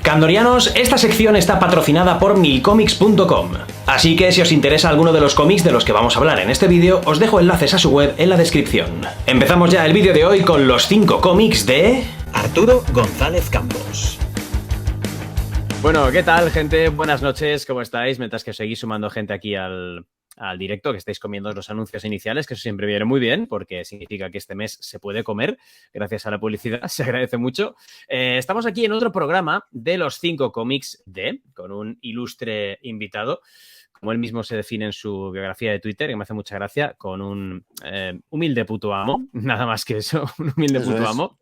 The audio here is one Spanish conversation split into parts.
Candorianos, esta sección está patrocinada por milcomics.com. Así que si os interesa alguno de los cómics de los que vamos a hablar en este vídeo, os dejo enlaces a su web en la descripción. Empezamos ya el vídeo de hoy con los 5 cómics de Arturo González Campos. Bueno, ¿qué tal, gente? Buenas noches, ¿cómo estáis? Mientras que os seguís sumando gente aquí al directo, que estáis comiendo los anuncios iniciales, que eso siempre viene muy bien, porque significa que este mes se puede comer, gracias a la publicidad, se agradece mucho. Estamos aquí en otro programa de los 5 cómics de, con un ilustre invitado, como él mismo se define en su biografía de Twitter, que me hace mucha gracia, con un humilde puto amo, nada más que eso, un humilde puto amo,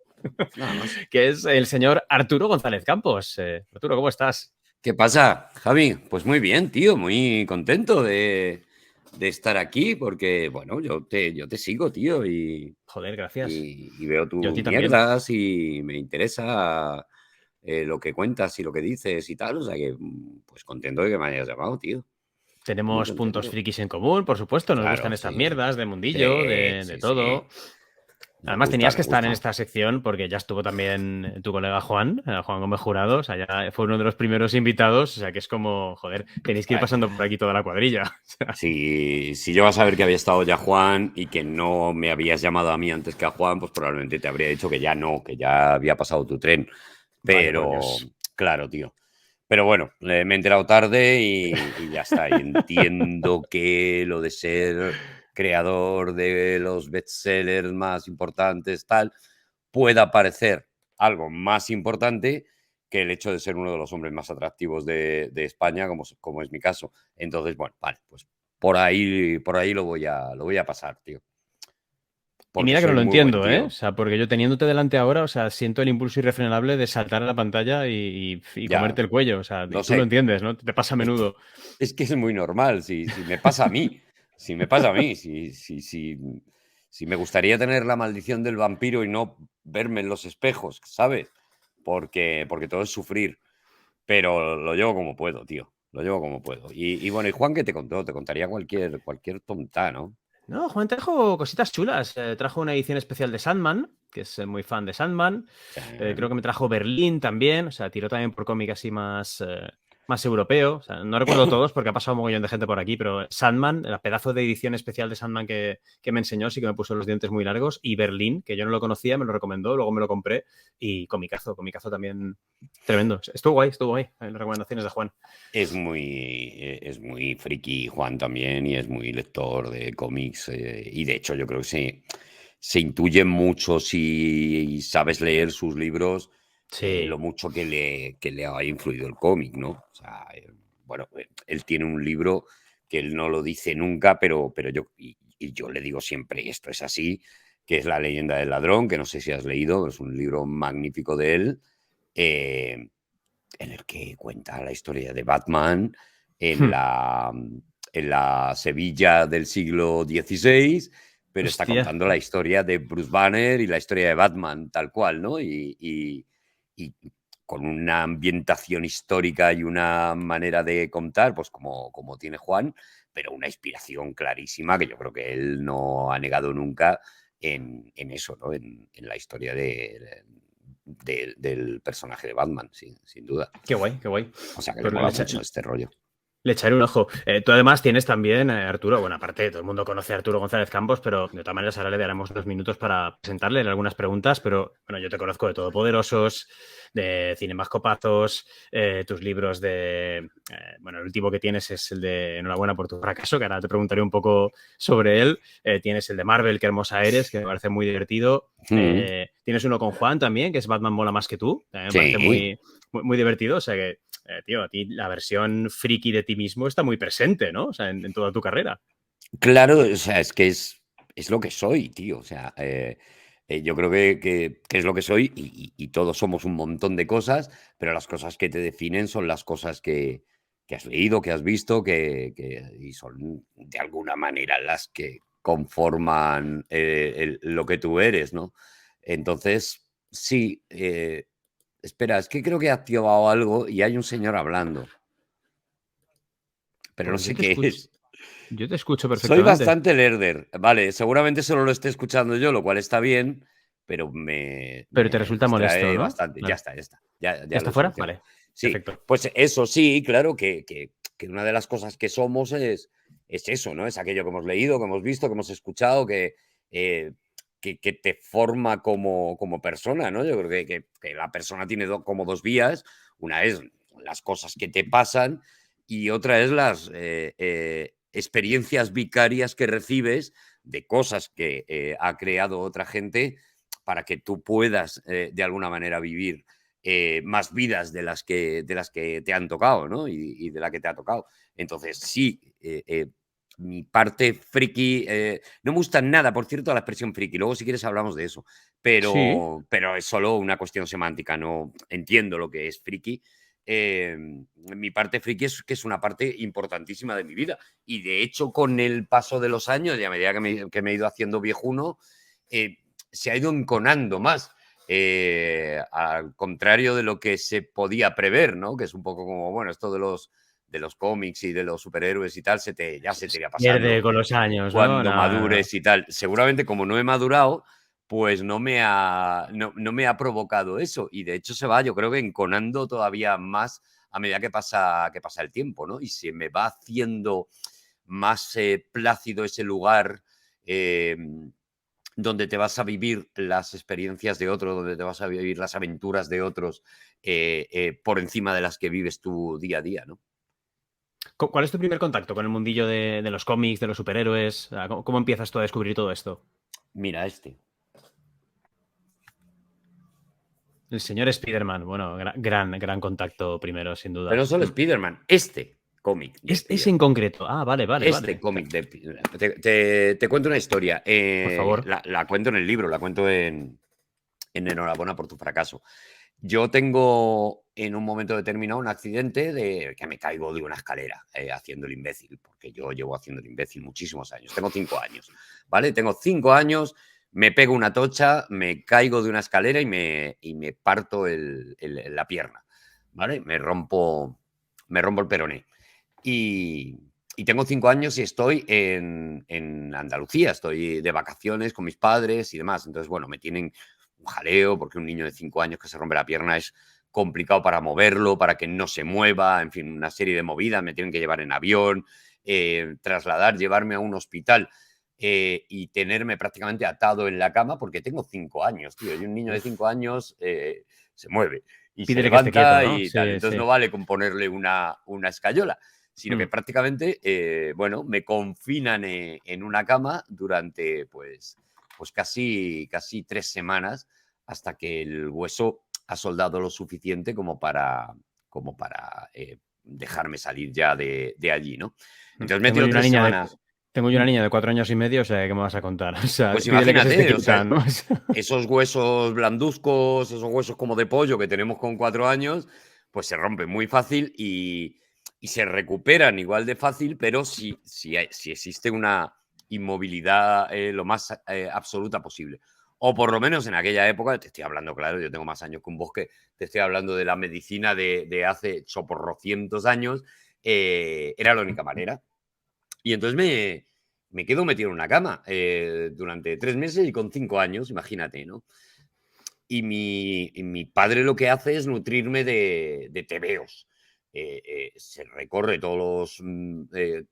que es el señor Arturo González Campos. Arturo, ¿cómo estás? ¿Qué pasa, Javi? Pues muy bien, tío, muy contento de estar aquí porque, bueno, yo te sigo, tío, y... Joder, gracias. Y veo tus también. mierdas y me interesa lo que cuentas y lo que dices y tal, o sea que, pues contento de que me hayas llamado, tío. Tenemos puntos frikis en común, por supuesto, nos gustan estas mierdas de mundillo, de todo. Sí. Además, tenías que estar en esta sección porque ya estuvo también tu colega Juan Gómez Jurado, o sea, ya fue uno de los primeros invitados, o sea, que es como, joder, tenéis que ir pasando por aquí toda la cuadrilla. O sea. Si yo vas a saber que había estado ya Juan y que no me habías llamado a mí antes que a Juan, pues probablemente te habría dicho que ya no, que ya había pasado tu tren. Pero, vale, claro, tío. Pero bueno, me he enterado tarde y ya está. Y entiendo que lo de ser creador de los bestsellers más importantes, tal, pueda parecer algo más importante que el hecho de ser uno de los hombres más atractivos de España, como es mi caso. Entonces, bueno, vale, pues por ahí lo voy a pasar, tío. Y mira que no lo entiendo, ¿eh? O sea, porque yo teniéndote delante ahora, o sea, siento el impulso irrefrenable de saltar a la pantalla y comerte el cuello. O sea, tú lo entiendes, ¿no? Te pasa a menudo. Es que es muy normal, si me pasa a mí. Si me pasa a mí, si me gustaría tener la maldición del vampiro y no verme en los espejos, ¿sabes? Porque todo es sufrir. Pero lo llevo como puedo, tío. Lo llevo como puedo. Y bueno, ¿y Juan qué te contó? Te contaría cualquier tonta, ¿no? No, Juan trajo cositas chulas. Trajo una edición especial de Sandman, que es muy fan de Sandman. Sí. Creo que me trajo Berlín también. O sea, tiró también por cómic así más europeo. O sea, no recuerdo todos porque ha pasado un mogollón de gente por aquí, pero Sandman, el pedazo de edición especial de Sandman que me enseñó, sí que me puso los dientes muy largos. Y Berlín, que yo no lo conocía, me lo recomendó, luego me lo compré. Y comicazo también tremendo. Estuvo guay las recomendaciones de Juan. Es muy friki Juan también y es muy lector de cómics y de hecho yo creo que se intuye mucho si sabes leer sus libros, lo mucho que le ha influido el cómic, ¿no? O sea, bueno, él tiene un libro que él no lo dice nunca, pero yo le digo siempre, esto es así, que es La leyenda del ladrón, que no sé si has leído, es un libro magnífico de él, en el que cuenta la historia de Batman en la Sevilla del siglo XVI, pero está contando la historia de Bruce Banner y la historia de Batman tal cual, ¿no? Y con una ambientación histórica y una manera de contar, pues como tiene Juan, pero una inspiración clarísima que yo creo que él no ha negado nunca en eso, ¿no? En la historia del personaje de Batman, sin duda. Qué guay. O sea, que le mola mucho este rollo. Le echaré un ojo. Tú además tienes también, Arturo, bueno, aparte, todo el mundo conoce a Arturo González Campos, pero de todas maneras ahora le daremos unos minutos para presentarle algunas preguntas, pero bueno, yo te conozco de Todopoderosos, de Cinemascopazos, tus libros de... bueno, el último que tienes es el de Enhorabuena por tu fracaso, que ahora te preguntaré un poco sobre él. Tienes el de Marvel, Qué hermosa eres, que me parece muy divertido. Tienes uno con Juan también, que es Batman mola más que tú. Me parece muy divertido, o sea que... tío, a ti la versión friki de ti mismo está muy presente, ¿no? O sea, en toda tu carrera. Claro, o sea, es que es lo que soy, tío. O sea, yo creo que es lo que soy y todos somos un montón de cosas, pero las cosas que te definen son las cosas que has leído, que has visto, y son de alguna manera las que conforman lo que tú eres, ¿no? Entonces, sí, espera, es que creo que he activado algo y hay un señor hablando. Pero no sé qué es. Yo te escucho perfectamente. Soy bastante lerder. Vale, seguramente solo lo esté escuchando yo, lo cual está bien, pero te resulta molesto, ¿no? bastante. Vale. Ya está. Ya está fuera? Vale. Sí, efecto. pues eso sí, claro que una de las cosas que somos es eso, ¿no? Es aquello que hemos leído, que hemos visto, que hemos escuchado, eh, que te forma como persona, ¿no? Yo creo que la persona tiene como dos vías. Una es las cosas que te pasan y otra es las experiencias vicarias que recibes de cosas que ha creado otra gente para que tú puedas de alguna manera vivir más vidas de las que te han tocado, ¿no? Y de la que te ha tocado. Entonces, sí, mi parte friki, no me gusta nada, por cierto, la expresión friki, luego si quieres hablamos de eso, Sí. pero es solo una cuestión semántica, no entiendo lo que es friki. Mi parte friki es que es una parte importantísima de mi vida y de hecho con el paso de los años y a medida que me he ido haciendo viejuno, eh, se ha ido enconando más. Al contrario de lo que se podía prever, ¿no? Que es un poco como, bueno, esto de los cómics y de los superhéroes y tal, ya se te Se irá pierde pasando con los años, ¿no? cuando No, no, no. madures y tal. Seguramente como no he madurado, pues no me ha provocado eso. Y de hecho se va, yo creo que enconando todavía más a medida que pasa el tiempo, ¿no? Y se me va haciendo más plácido ese lugar eh, donde te vas a vivir las experiencias de otros, donde te vas a vivir las aventuras de otros por encima de las que vives tu día a día, ¿no? ¿Cuál es tu primer contacto con el mundillo de los cómics, de los superhéroes? ¿Cómo empiezas tú a descubrir todo esto? Mira este. El señor Spider-Man, bueno, gran contacto primero, sin Pero duda. no solo Spider-Man, este cómic de Es en Spider-Man. concreto. Ah, vale, vale, Este vale. cómic de... Te cuento una historia. Por favor. La cuento en el libro, la cuento en Enhorabuena por tu fracaso. Yo tengo en un momento determinado un accidente de que me caigo de una escalera haciendo el imbécil, porque yo llevo haciendo el imbécil muchísimos años. Tengo 5 años, ¿vale? Tengo 5 años, me pego una tocha, me caigo de una escalera y me parto la pierna, ¿vale? Me rompo el peroné. Y tengo 5 años y estoy en Andalucía, estoy de vacaciones con mis padres y demás. Entonces, bueno, me tienen un jaleo porque un niño de 5 años que se rompe la pierna es complicado para moverlo, para que no se mueva, en fin, una serie de movidas. Me tienen que llevar en avión, trasladar, llevarme a un hospital y tenerme prácticamente atado en la cama porque tengo 5 años, tío. Y un niño de Uf, 5 años se mueve y se pídele que esté quieto, levanta ¿no? y tal. Sí, Entonces sí. no vale con ponerle una escayola, sino que Mm. prácticamente, bueno, me confinan en una cama durante, pues casi 3 semanas hasta que el hueso ha soldado lo suficiente como para dejarme salir ya de allí, ¿no? Entonces me Tengo tiro yo una tres niña de, semanas. tengo yo una Mm, niña de 4 años y medio, o sea, ¿qué me vas a contar? O sea, Pues pídele que se esté imagínate, o sea, quieta, ¿no? esos huesos blanduzcos, esos huesos como de pollo que tenemos con 4 años, pues se rompen muy fácil y se recuperan igual de fácil, pero si existe una inmovilidad lo más absoluta posible. O por lo menos en aquella época, te estoy hablando, claro, yo tengo más años que un bosque, te estoy hablando de la medicina de hace soporrocientos años, era la única manera. Y entonces me quedo metido en una cama durante 3 meses y con 5 años, imagínate, ¿no? Y mi padre lo que hace es nutrirme de tebeos. Se recorre todos los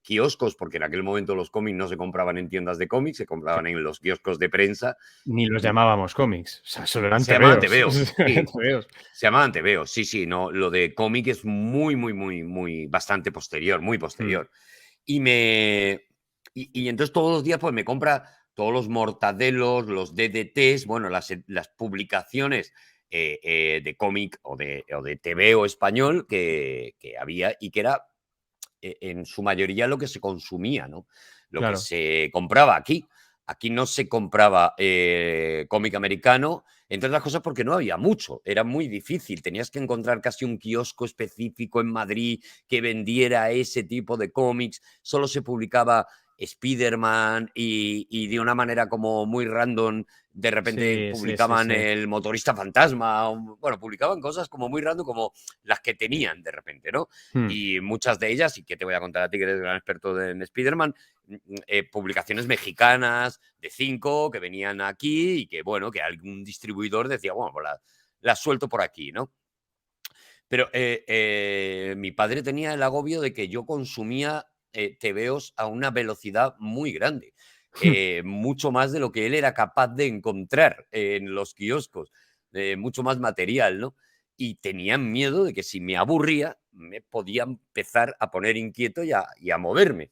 kioscos, porque en aquel momento los cómics no se compraban en tiendas de cómics, se compraban en los kioscos de prensa. Ni los llamábamos cómics. O sea, solo eran Se llamaban tebeos. tebeos, Eran sí. tebeos. Se llamaban tebeos, sí, sí. No, lo de cómic es muy, muy, muy, muy, bastante posterior, muy Mm. posterior. Y me. Y entonces todos los días, pues me compra todos los mortadelos, los DDTs, bueno, las publicaciones de cómic o de TVO español que había y que era en su mayoría lo que se consumía, ¿no? Lo que Claro. se compraba aquí. Aquí no se compraba cómic americano, entre otras cosas porque no había mucho, era muy difícil, tenías que encontrar casi un kiosco específico en Madrid que vendiera ese tipo de cómics, solo se publicaba Spider-Man y de una manera como muy random, de repente Sí, sí, sí, publicaban sí. el motorista fantasma, bueno, publicaban cosas como muy random como las que tenían de repente, ¿no? Mm. Y muchas de ellas, y que te voy a contar a ti que eres gran experto en Spider-Man, publicaciones mexicanas de 5 que venían aquí y que, bueno, que algún distribuidor decía, bueno, pues las suelto por aquí, ¿no? Pero mi padre tenía el agobio de que yo consumía tebeos a una velocidad muy grande, mucho más de lo que él era capaz de encontrar en los kioscos, mucho más material, ¿no? Y tenían miedo de que si me aburría, me podía empezar a poner inquieto y a moverme.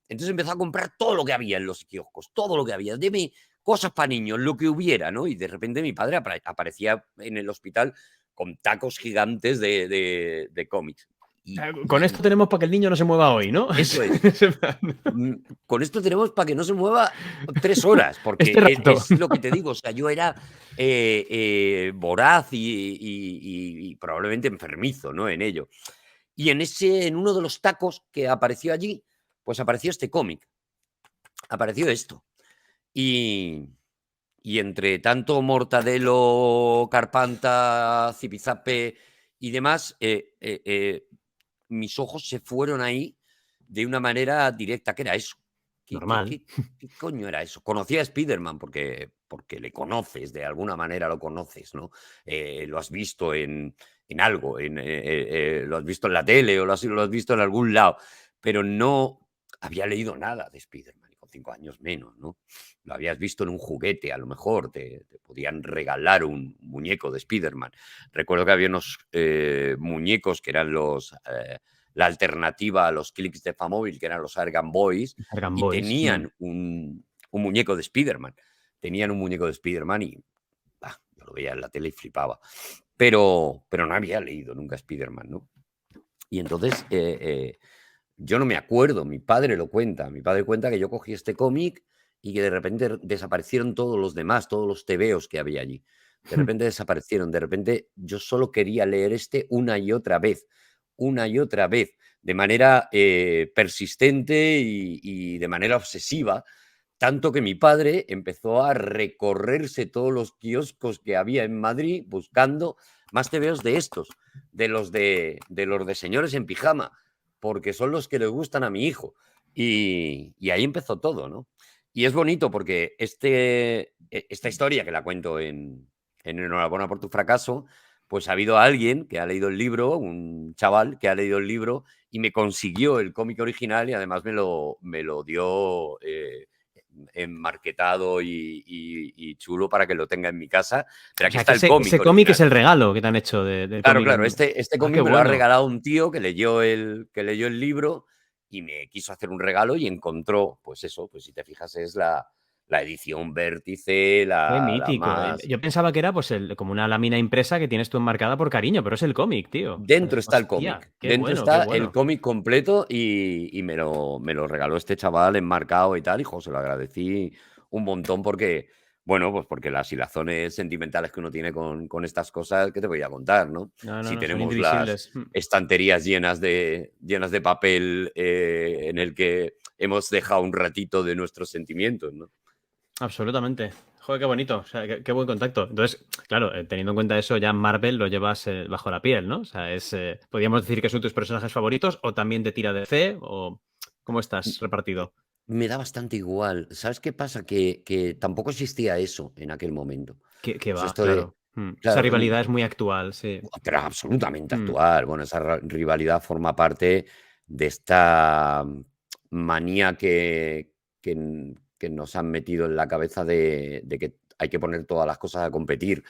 Entonces empezó a comprar todo lo que había en los kioscos, todo lo que había. Deme cosas para niños, lo que hubiera, ¿no? Y de repente mi padre aparecía en el hospital con tacos gigantes de cómics. Y, Con y esto tenemos para que el niño no se mueva hoy, ¿no? eso es. Con esto tenemos para que no se mueva 3 horas, porque Este rato. es lo que te digo. O sea, yo era voraz y probablemente enfermizo, ¿no? En ello. Y en uno de los tacos que apareció allí, pues apareció este cómic. Apareció esto. Y, y entre tanto Mortadelo, Carpanta, Zipizape y demás, mis ojos se fueron ahí de una manera directa. ¿Qué era eso? ¿Qué, qué- Normal. qué- qué coño era eso? Conocía a Spider-Man porque le conoces, de alguna manera lo conoces, ¿no? Lo has visto en algo, lo has visto en la tele o lo has visto en algún lado, pero no había leído nada de Spider-Man, y con 5 años menos, ¿no? Lo habías visto en un juguete, a lo mejor te podían regalar un muñeco de Spider-Man. Recuerdo que había unos muñecos que eran la alternativa a los clics de Famóvil, que eran los Argan Boys, Arkham y Boys. tenían un muñeco de Spider-Man. Tenían un muñeco de Spider-Man y yo lo veía en la tele y flipaba. Pero no había leído nunca Spider-Man, ¿no? Y entonces yo no me acuerdo, mi padre lo cuenta. Mi padre cuenta que yo cogí este cómic y que de repente desaparecieron todos los demás, todos los tebeos que había allí. De repente desaparecieron, de repente yo solo quería leer este una y otra vez, de manera persistente y de manera obsesiva, tanto que mi padre empezó a recorrerse todos los kioscos que había en Madrid buscando más tebeos de estos, de los de señores en pijama, porque son los que le gustan a mi hijo. Y ahí empezó todo, ¿no? Y es bonito porque esta historia que la cuento en Enhorabuena por tu fracaso, pues ha habido alguien que ha leído el libro, un chaval que ha leído el libro y me consiguió el cómic original y además me lo dio enmarquetado y chulo para que lo tenga en mi casa. Pero O aquí sea, está que el cómic ese cómic es original. el regalo que te han hecho del Claro, cómic. claro, este Ah, qué cómic me lo ha bueno. regalado un tío que leyó el libro y me quiso hacer un regalo y encontró, pues eso, pues si te fijas es la edición Vértice, Qué la mítico. más... Yo pensaba que era pues como una lámina impresa que tienes tú enmarcada por cariño, pero es el cómic, tío. Dentro está el Hostia, cómic, qué dentro bueno, qué está el bueno. cómic completo y me lo regaló este chaval enmarcado y tal, y jo, se lo agradecí un montón porque, bueno, pues porque las hilazones sentimentales que uno tiene con estas cosas, ¿qué te voy a contar, no? No, no, Si no, son tenemos las indivisibles. estanterías llenas de papel en el que hemos dejado un ratito de nuestros sentimientos, ¿no? Absolutamente. Joder, qué bonito. O sea, qué buen contacto. Entonces, claro, teniendo en cuenta eso, ya Marvel lo llevas bajo la piel, ¿no? O sea, podríamos decir que son tus personajes favoritos o también te tira de C o ¿cómo estás repartido? Me da bastante igual. ¿Sabes qué pasa? Que tampoco existía eso en aquel momento. Que O sea, va, esto de, claro. Esa claro, rivalidad es muy actual, sí. pero absolutamente Mm, actual. Bueno, esa rivalidad forma parte de esta manía que nos han metido en la cabeza de que hay que poner todas las cosas a competir.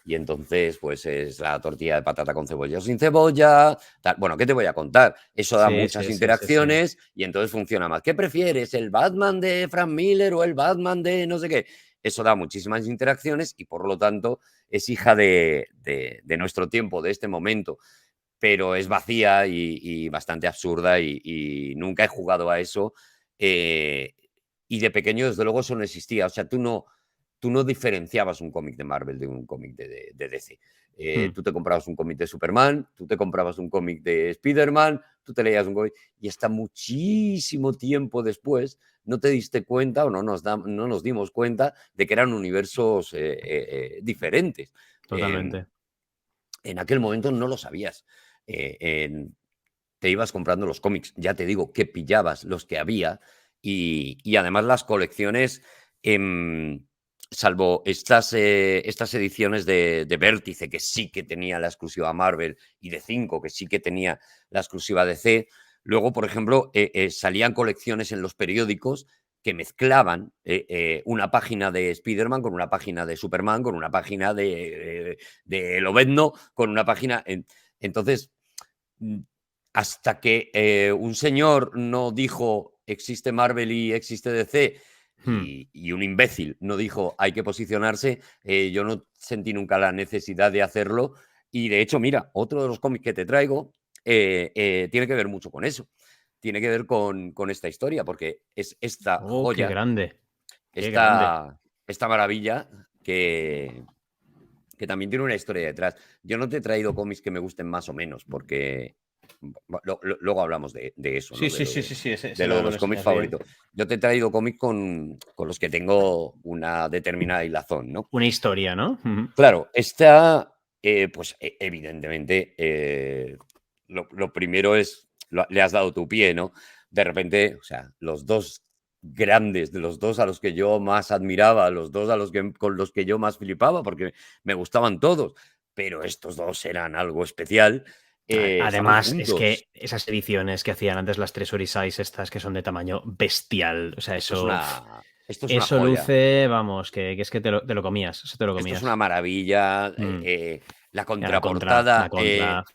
Y entonces, pues es la tortilla de patata con cebolla o sin cebolla. Tal. Bueno, ¿qué te voy a contar? Eso da sí, muchas sí, sí, sí, sí. interacciones y entonces funciona más. ¿Qué prefieres? ¿El Batman de Frank Miller o el Batman de no sé qué? Eso da muchísimas interacciones y por lo tanto es hija de nuestro tiempo, de este momento, pero es vacía y bastante absurda y nunca he jugado a eso. Y de pequeño, desde luego, eso no existía. O sea, tú no diferenciabas un cómic de Marvel de un cómic de DC. Mm, Tú te comprabas un cómic de Superman, tú te comprabas un cómic de Spider-Man, tú te leías un cómic y hasta muchísimo tiempo después no te diste cuenta o no nos dimos cuenta de que eran universos diferentes. totalmente. En aquel momento no lo sabías. Te ibas comprando los cómics, ya te digo, que pillabas los que había y además las colecciones salvo estas ediciones de Vértice, que sí que tenía la exclusiva Marvel, y de 5, que sí que tenía la exclusiva DC, luego, por ejemplo, salían colecciones en los periódicos que mezclaban una página de Spider-Man con una página de Superman, con una página de Lobezno, con una página... Entonces, hasta que un señor no dijo existe Marvel y existe DC, y un imbécil no dijo hay que posicionarse, yo no sentí nunca la necesidad de hacerlo. Y de hecho, mira, otro de los cómics que te traigo tiene que ver mucho con eso. Tiene que ver con esta historia, porque es esta Oh, qué joya, grande. Qué grande. esta maravilla que también tiene una historia detrás. Yo no te he traído cómics que me gusten más o menos, porque luego hablamos de eso, Sí, ¿no? sí, sí, sí, sí, ese De lo de luego me los lo cómics enseñas bien. favoritos. Yo te he traído cómics con los que tengo una determinada hilazón, ¿no? Una historia, ¿no? Ujú. Claro, esta, pues evidentemente, lo primero es, le has dado tu pie, ¿no? De repente, o sea, los dos grandes, de los dos a los que yo más admiraba, los dos con los que yo más flipaba, porque me gustaban todos, pero estos dos eran algo especial, estaban Además, es juntos. que esas ediciones que hacían antes las 3 Orisais estas que son de tamaño bestial, o sea, Esto es eso, esto es una eso joya. luce, vamos, que es que te lo comías, eso te lo Esto es una comías. maravilla. Mm. La Ya la contraportada. contra.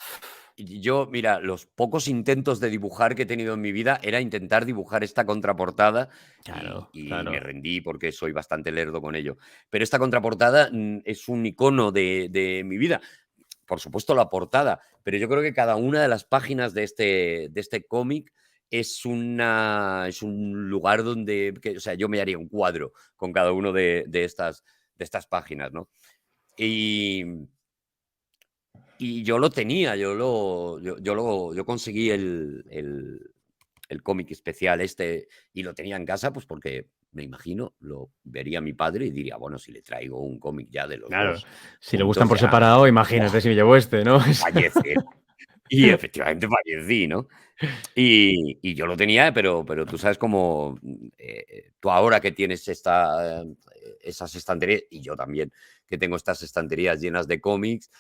Yo, mira, los pocos intentos de dibujar que he tenido en mi vida era intentar dibujar esta contraportada, Claro, y me claro. rendí porque soy bastante lerdo con ello. Pero esta contraportada es un icono de mi vida. Por supuesto, la portada, pero yo creo que cada una de las páginas de este cómic es un lugar donde, o sea, yo me haría un cuadro con cada uno de estas páginas, ¿no? Y, y yo lo tenía, yo conseguí el cómic especial este, y lo tenía en casa, pues porque me imagino, lo vería mi padre y diría, bueno, si le traigo un cómic ya de los Claro. dos Si le gustan juntos, por ya, separado, ¡buah! imagínate si me llevo este, ¿no? Fallece. Y efectivamente fallecí, ¿no? Y yo lo tenía, pero tú sabes cómo, tú ahora que tienes esas estanterías, y yo también, que tengo estas estanterías llenas de cómics,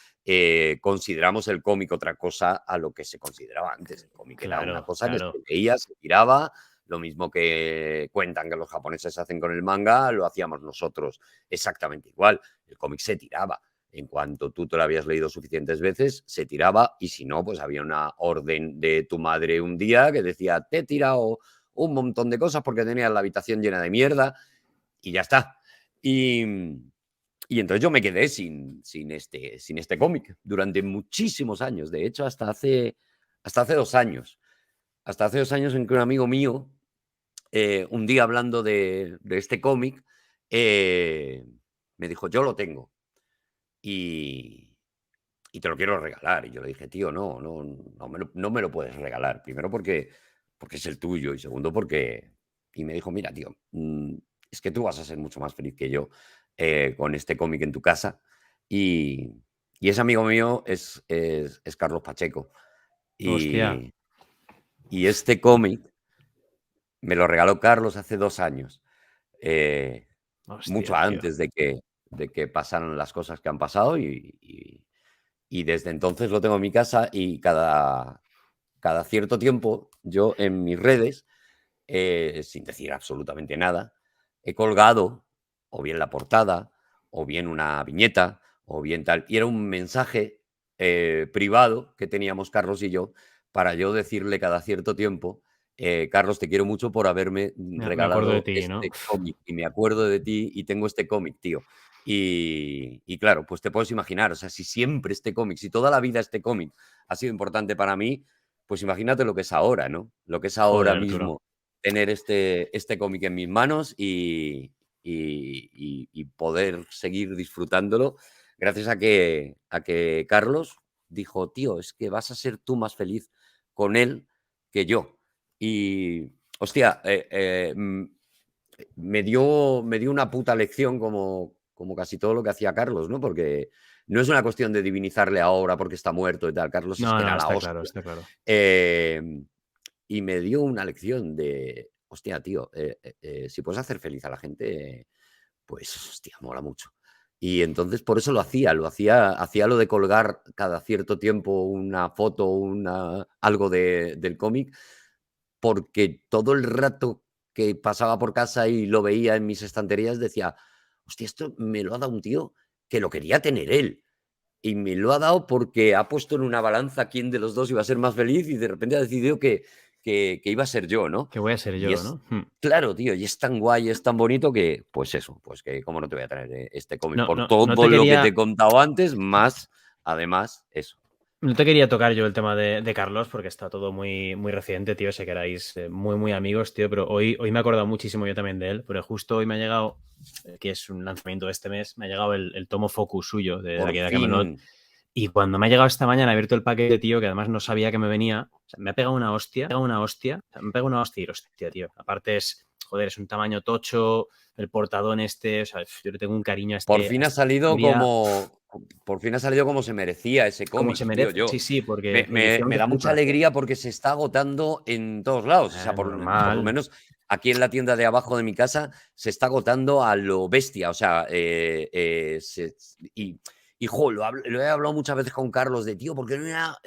consideramos el cómic otra cosa a lo que se consideraba antes. El cómic era una Claro, cosa que se claro. leía, se tiraba, lo mismo que cuentan que los japoneses hacen con el manga, lo hacíamos nosotros exactamente igual. El cómic se tiraba. En cuanto tú te lo habías leído suficientes veces, se tiraba, y si no, pues había una orden de tu madre un día que decía, te he tirado un montón de cosas porque tenías la habitación llena de mierda, y ya está. Y entonces yo me quedé sin este cómic durante muchísimos años. De hecho, hasta hace 2 años. Hasta hace 2 años en que un amigo mío, un día hablando de este cómic, me dijo, yo lo tengo. Y, y te lo quiero regalar. Y yo le dije, tío, no me lo puedes regalar. Primero porque es el tuyo, y segundo porque... Y me dijo, mira, tío, es que tú vas a ser mucho más feliz que yo con este cómic en tu casa. Y, y ese amigo mío es Carlos Pacheco. Hostia, Y, y este cómic me lo regaló Carlos hace 2 años, eh, mucho hostia, tío. antes de que pasaran las cosas que han pasado, y desde entonces lo tengo en mi casa, y cada cierto tiempo yo en mis redes, sin decir absolutamente nada, he colgado o bien la portada, o bien una viñeta, o bien tal. Y era un mensaje privado que teníamos Carlos y yo, para yo decirle cada cierto tiempo, Carlos, te quiero mucho por haberme Me acuerdo de regalado ti, ¿no? este cómic, y me acuerdo de ti y tengo este cómic, tío. Y claro, pues te puedes imaginar, o sea, si siempre este cómic, si toda la vida este cómic ha sido importante para mí, pues imagínate lo que es ahora, ¿no? Lo que es ahora Joder, Arturo. mismo tener este cómic en mis manos, y poder seguir disfrutándolo, gracias a que Carlos dijo, tío, es que vas a ser tú más feliz con él que yo. Y, hostia, me dio una puta lección, como casi todo lo que hacía Carlos, ¿no? Porque no es una cuestión de divinizarle ahora porque está muerto y tal. Carlos es No, que no, era la está claro, hostia. está claro. Y me dio una lección de, hostia, tío, si puedes hacer feliz a la gente, pues, hostia, mola mucho. Y entonces por eso hacía lo de colgar cada cierto tiempo una foto, algo del cómic, porque todo el rato que pasaba por casa y lo veía en mis estanterías decía, hostia, esto me lo ha dado un tío que lo quería tener él. Y me lo ha dado porque ha puesto en una balanza quién de los dos iba a ser más feliz y de repente ha decidido que iba a ser yo, ¿no? Que voy a ser Y yo, es, ¿no? claro, tío, y es tan guay, es tan bonito que, pues eso, pues que cómo no te voy a traer este cómic No, por no, no todo te lo que te he quería, contado antes, más, además, eso. no te quería tocar yo el tema de Carlos porque está todo muy, muy reciente, tío. Sé que erais muy, muy amigos, tío, pero hoy me he acordado muchísimo yo también de él, pero justo hoy me ha llegado, que es un lanzamiento de este mes, me ha llegado el tomo Focus suyo de Por la que de fin, Camelot. Y cuando me ha llegado esta mañana, he abierto el paquete, tío, que además no sabía que me venía, o sea, me ha pegado una hostia, o sea, me ha pegado una hostia y hostia, tío. Aparte es, joder, es un tamaño tocho, el portadón este, o sea, yo le tengo un cariño a por este, a fin ha esta salido historia, por fin ha salido como se merecía ese como se cómic, tío. merece. Sí, sí, porque edición Me que da mucha flipas, tío. alegría porque se está agotando en todos lados. O sea, por lo Normal. menos aquí en la tienda de abajo de mi casa se está agotando a lo bestia. O sea, y lo he hablado muchas veces con Carlos de, tío, porque no era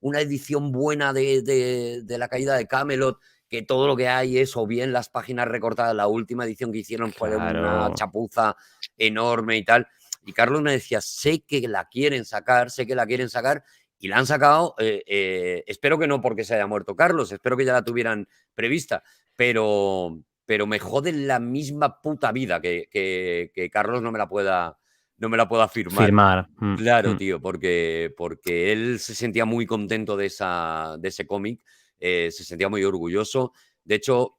una edición buena de la caída de Camelot, que todo lo que hay es o bien las páginas recortadas, la última edición que hicieron fue una Claro. chapuza enorme y tal. Y Carlos me decía, sé que la quieren sacar, sé que la quieren sacar, y la han sacado, espero que no porque se haya muerto Carlos, espero que ya la tuvieran prevista, pero me jode la misma puta vida que Carlos no me la pueda firmar. Firmar. Claro, tío, porque él se sentía muy contento de ese cómic, se sentía muy orgulloso. De hecho,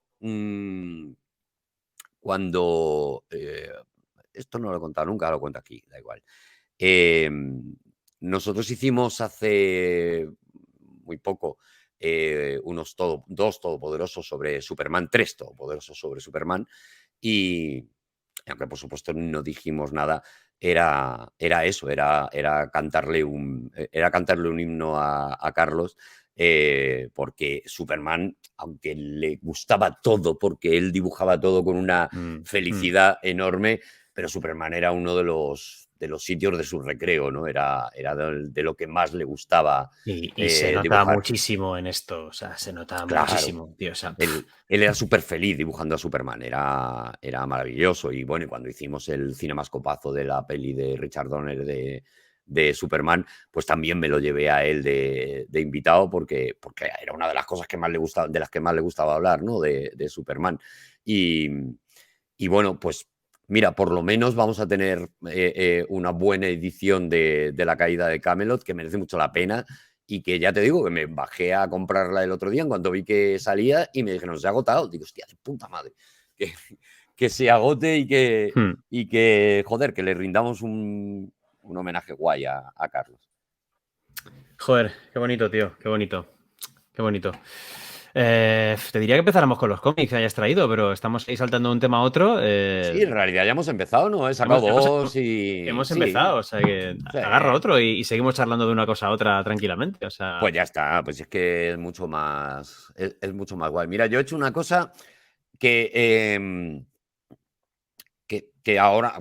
cuando... esto no lo he contado nunca, lo cuento aquí, da igual. Nosotros hicimos hace muy poco dos todopoderosos sobre Superman, tres todopoderosos sobre Superman, y aunque por supuesto no dijimos nada, era eso, era cantarle un himno a Carlos, porque Superman, aunque le gustaba todo, porque él dibujaba todo con una Mm, mm. felicidad enorme, pero Superman era uno de los sitios de su recreo, ¿no? Era de lo que más le gustaba Y se nota dibujar. muchísimo en esto, o sea, se nota Claro, muchísimo, tío. O sea, él era súper feliz dibujando a Superman, era maravilloso. Y bueno, y cuando hicimos el cinemascopazo de la peli de Richard Donner de Superman, pues también me lo llevé a él de invitado porque era una de las cosas que más le gustaba, de las que más le gustaba hablar, ¿no? De Superman. Y, y bueno, pues mira, por lo menos vamos a tener una buena edición de La caída de Camelot, que merece mucho la pena y que ya te digo que me bajé a comprarla el otro día en cuanto vi que salía y me dijeron, se ha agotado. Digo, hostia, de puta madre, que, que se agote hmm. joder, que le rindamos un homenaje guay a Carlos. Joder, qué bonito, tío, qué bonito, qué bonito. Te diría que empezáramos con los cómics que hayas traído, pero estamos ahí saltando de un tema a otro. Sí, en realidad ya hemos empezado, ¿no? He sacado dos y Hemos sí, empezado, o sea que sí. agarro otro y seguimos charlando de una cosa a otra tranquilamente. O Pues sea, ya está, pues es que es mucho más guay. Mira, yo he hecho una cosa que, que ahora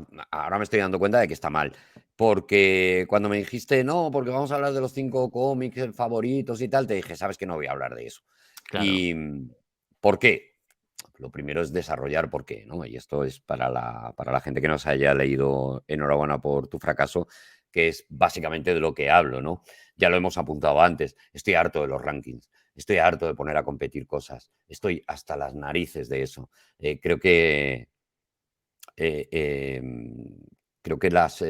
me estoy dando cuenta de que está mal. Porque cuando me dijiste, no, porque vamos a hablar de los 5 cómics favoritos y tal, te dije, sabes que no voy a hablar de eso. claro. ¿Y por qué? Lo primero es desarrollar por qué, ¿no? Y esto es para la gente que no se haya leído Enhorabuena por tu fracaso, que es básicamente de lo que hablo, ¿no? Ya lo hemos apuntado antes. Estoy harto de los rankings. Estoy harto de poner a competir cosas. Estoy hasta las narices de eso. Creo que eh, creo que las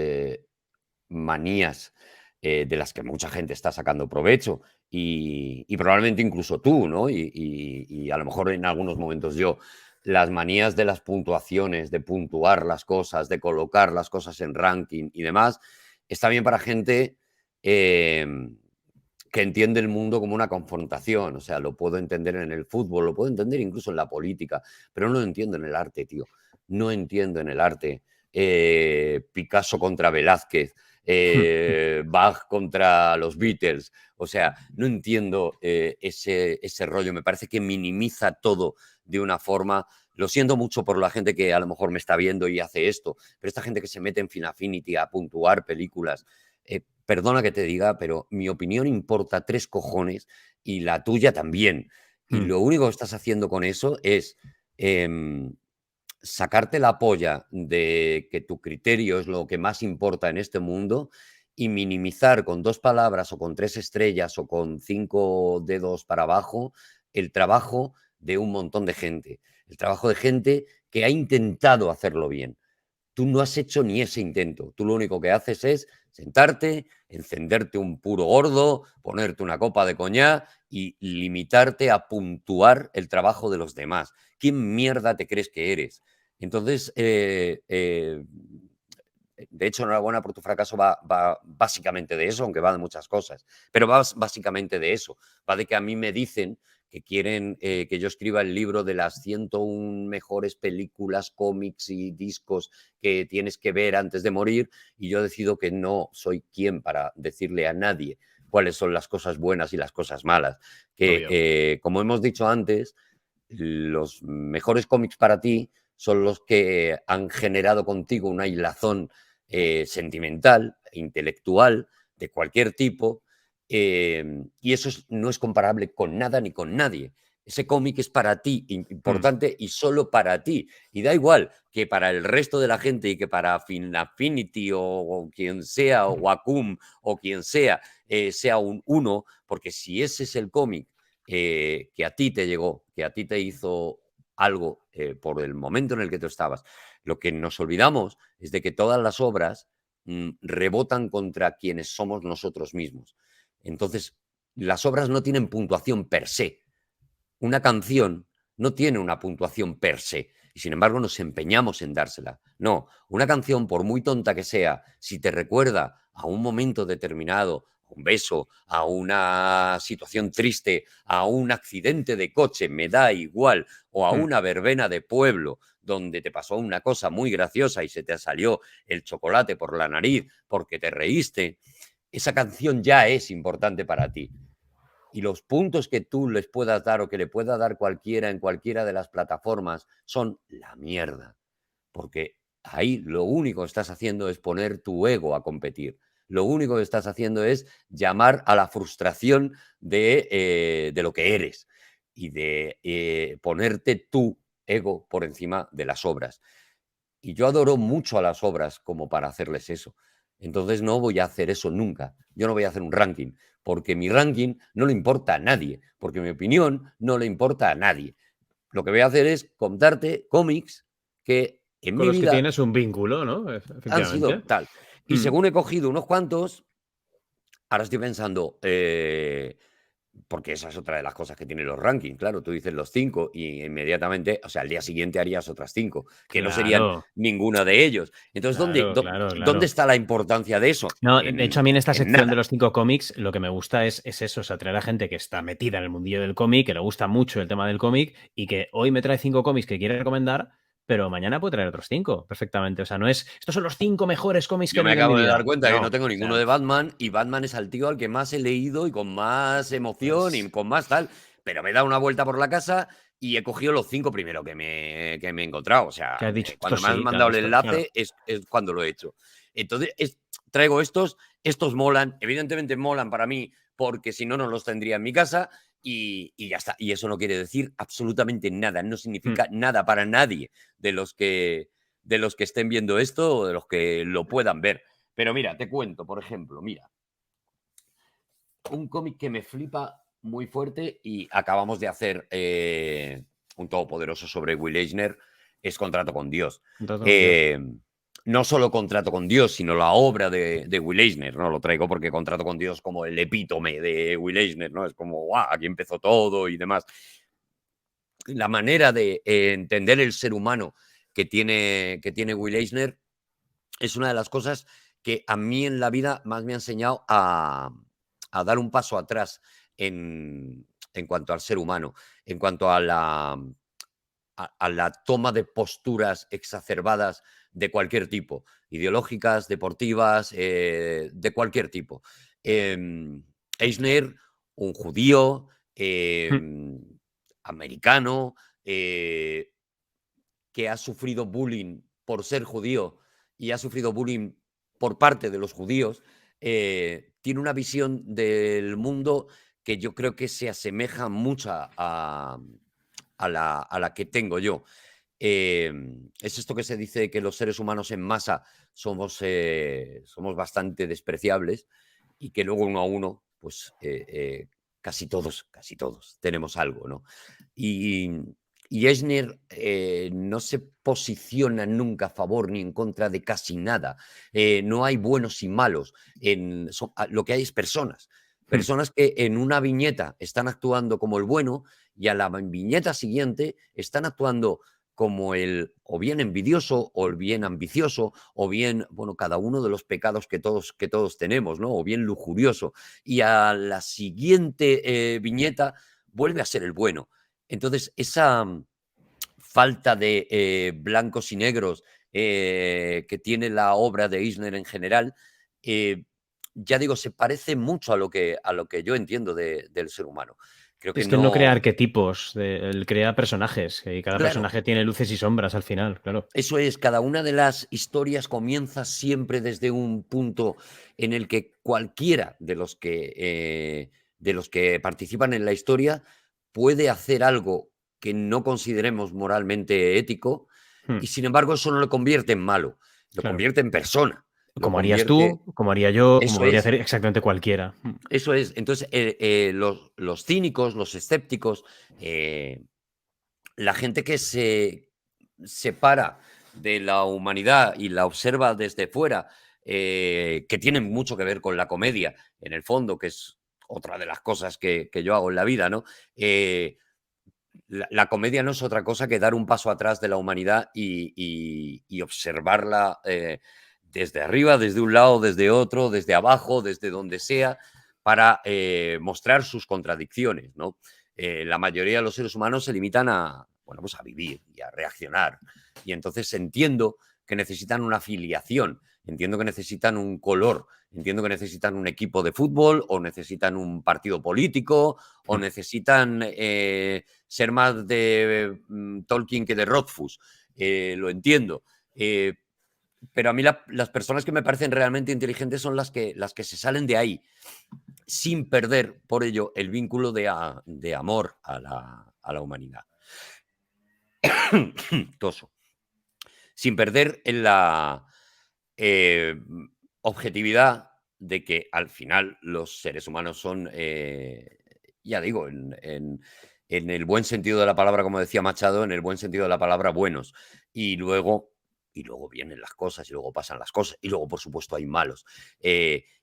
manías de las que mucha gente está sacando provecho y probablemente incluso tú, ¿no? Y a lo mejor en algunos momentos yo, las manías de las puntuaciones, de puntuar las cosas, de colocar las cosas en ranking y demás, está bien para gente eh, que entiende el mundo como una confrontación. O sea, lo puedo entender en el fútbol, lo puedo entender incluso en la política, pero no lo entiendo en el arte, tío. No entiendo en el arte. Picasso contra Velázquez, Bach contra los Beatles. O sea, no entiendo ese rollo. Me parece que minimiza todo de una forma. Lo siento mucho por la gente que a lo mejor me está viendo y hace esto, pero esta gente que se mete en Finafinity a puntuar películas, perdona que te diga, pero mi opinión importa 3 cojones y la tuya también. Y lo único que estás haciendo con eso es sacarte la polla de que tu criterio es lo que más importa en este mundo y minimizar con 2 palabras o con 3 estrellas o con 5 dedos para abajo el trabajo de un montón de gente. El trabajo de gente que ha intentado hacerlo bien. Tú no has hecho ni ese intento. Tú lo único que haces es sentarte, encenderte un puro gordo, ponerte una copa de coñac y limitarte a puntuar el trabajo de los demás. ¿Quién mierda te crees que eres? Entonces, de hecho, enhorabuena por tu fracaso va básicamente de eso, aunque va de muchas cosas, pero va básicamente de eso. Va de que a mí me dicen que quieren que yo escriba el libro de las 101 mejores películas, cómics y discos que tienes que ver antes de morir, y yo decido que no soy quien para decirle a nadie cuáles son las cosas buenas y las cosas malas. Que, como hemos dicho antes, los mejores cómics para ti son los que han generado contigo una hilazón sentimental, intelectual, de cualquier tipo, y eso no es comparable con nada ni con nadie. Ese cómic es para ti, importante y solo para ti. Y da igual que para el resto de la gente y que para Affinity o quien sea, o Wacom o quien sea, sea un uno, porque si ese es el cómic que a ti te llegó, que a ti te hizo algo por el momento en el que tú estabas. Lo que nos olvidamos es de que todas las obras rebotan contra quienes somos nosotros mismos. Entonces, las obras no tienen puntuación per se. Una canción no tiene una puntuación per se y sin embargo nos empeñamos en dársela. No, una canción, por muy tonta que sea, si te recuerda a un momento determinado, a un beso, a una situación triste, a un accidente de coche, me da igual, o a una verbena de pueblo donde te pasó una cosa muy graciosa y se te salió el chocolate por la nariz porque te reíste, esa canción ya es importante para ti. Y los puntos que tú les puedas dar o que le pueda dar cualquiera en cualquiera de las plataformas son la mierda. Porque ahí lo único que estás haciendo es poner tu ego a competir. Lo único que estás haciendo es llamar a la frustración de lo que eres y de ponerte tu ego por encima de las obras. Y yo adoro mucho a las obras como para hacerles eso. Entonces no voy a hacer eso nunca. Yo no voy a hacer un ranking, porque mi ranking no le importa a nadie, porque mi opinión no le importa a nadie. Lo que voy a hacer es contarte cómics que en Con mi los que vida tienes un vínculo, ¿no? han sido Efectivamente. tal. Y según he cogido unos cuantos, ahora estoy pensando, porque esa es otra de las cosas que tienen los rankings, claro, tú dices los 5 y inmediatamente, o sea, al día siguiente harías otras 5, que no serían Claro, ninguno de ellos. Entonces, claro, claro, ¿dónde claro. está la importancia de eso? No, de hecho, a mí en esta En sección de nada. los 5 cómics, lo que me gusta es eso, es atraer a gente que está metida en el mundillo del cómic, que le gusta mucho el tema del cómic y que hoy me trae 5 cómics que quiere recomendar, pero mañana puede traer otros 5 perfectamente. O sea, no es, estos son los 5 mejores cómics que Yo he me leído en mi acabo de dar vida. cuenta que no No, tengo o ninguno sea, de Batman y Batman es al tío al que más he leído y con más emoción y pues, con más tal, pero me he dado una vuelta por la casa y he cogido los 5 primeros que me he encontrado. O sea, que has dicho, esto cuando me has sí, claro, mandado el esto, claro. enlace es cuando lo he hecho. Entonces, traigo estos molan, evidentemente molan para mí porque si no, no los tendría en mi casa y ya está. Y eso no quiere decir absolutamente nada, no significa nada para nadie de los que estén viendo esto o de los que lo puedan ver. Pero mira, te cuento, por ejemplo, mira, un cómic que me flipa muy fuerte y acabamos de hacer un todopoderoso sobre Will Eisner, es Contrato con Dios. Contrato con Dios. No solo Contrato con Dios, sino la obra de Will Eisner, ¿no? Lo traigo porque Contrato con Dios como el epítome de Will Eisner, ¿no? Es como, ¡guau! Aquí empezó todo y demás. La manera de entender el ser humano que tiene Will Eisner es una de las cosas que a mí en la vida más me ha enseñado a dar un paso atrás en cuanto al ser humano, en cuanto a a la toma de posturas exacerbadas de cualquier tipo, ideológicas, deportivas, de cualquier tipo. Eisner, un judío, americano, que ha sufrido bullying por ser judío y ha sufrido bullying por parte de los judíos, tiene una visión del mundo que yo creo que se asemeja mucho a la que tengo yo. Es esto que se dice que los seres humanos en masa somos bastante despreciables y que luego uno a uno, pues casi todos tenemos algo, ¿no? Y, y Eisner no se posiciona nunca a favor ni en contra de casi nada. No hay buenos y malos. Lo que hay es personas. Personas que en una viñeta están actuando como el bueno y a la viñeta siguiente están actuando como el o bien envidioso o el bien ambicioso o bien, bueno, cada uno de los pecados que todos tenemos, ¿no? O bien lujurioso. Y a la siguiente viñeta vuelve a ser el bueno. Entonces, esa falta de blancos y negros que tiene la obra de Eisner en general, ya digo, se parece mucho a lo que yo entiendo del ser humano. Creo que Es que él no crea no. arquetipos, él crea personajes, y cada Claro, personaje tiene luces y sombras al final, claro. eso es, cada una de las historias comienza siempre desde un punto en el que cualquiera de los que participan en la historia puede hacer algo que no consideremos moralmente ético Hmm, y sin embargo eso no lo convierte en malo, lo claro. convierte en persona, lo Como harías convierte. tú, como haría yo, como Eso podría es, hacer exactamente cualquiera. eso es. Entonces, los cínicos, los escépticos, la gente que se separa de la humanidad y la observa desde fuera, que tienen mucho que ver con la comedia, en el fondo, que es otra de las cosas que yo hago en la vida, ¿no? La comedia no es otra cosa que dar un paso atrás de la humanidad y observarla desde arriba, desde un lado, desde otro, desde abajo, desde donde sea, para mostrar sus contradicciones, ¿no? La mayoría de los seres humanos se limitan a, bueno, pues a vivir y a reaccionar. Y entonces entiendo que necesitan una afiliación, entiendo que necesitan un color, entiendo que necesitan un equipo de fútbol o necesitan un partido político o necesitan ser más de Tolkien que de Rothfuss. Lo entiendo. Pero a mí las personas que me parecen realmente inteligentes son las que se salen de ahí sin perder por ello el vínculo de amor a la humanidad. Toso. Sin perder en la eh, objetividad de que al final los seres humanos son, ya digo, en el buen sentido de la palabra, como decía Machado, en el buen sentido de la palabra, buenos. Y luego, y luego vienen las cosas, y luego pasan las cosas, y luego, por supuesto, hay malos.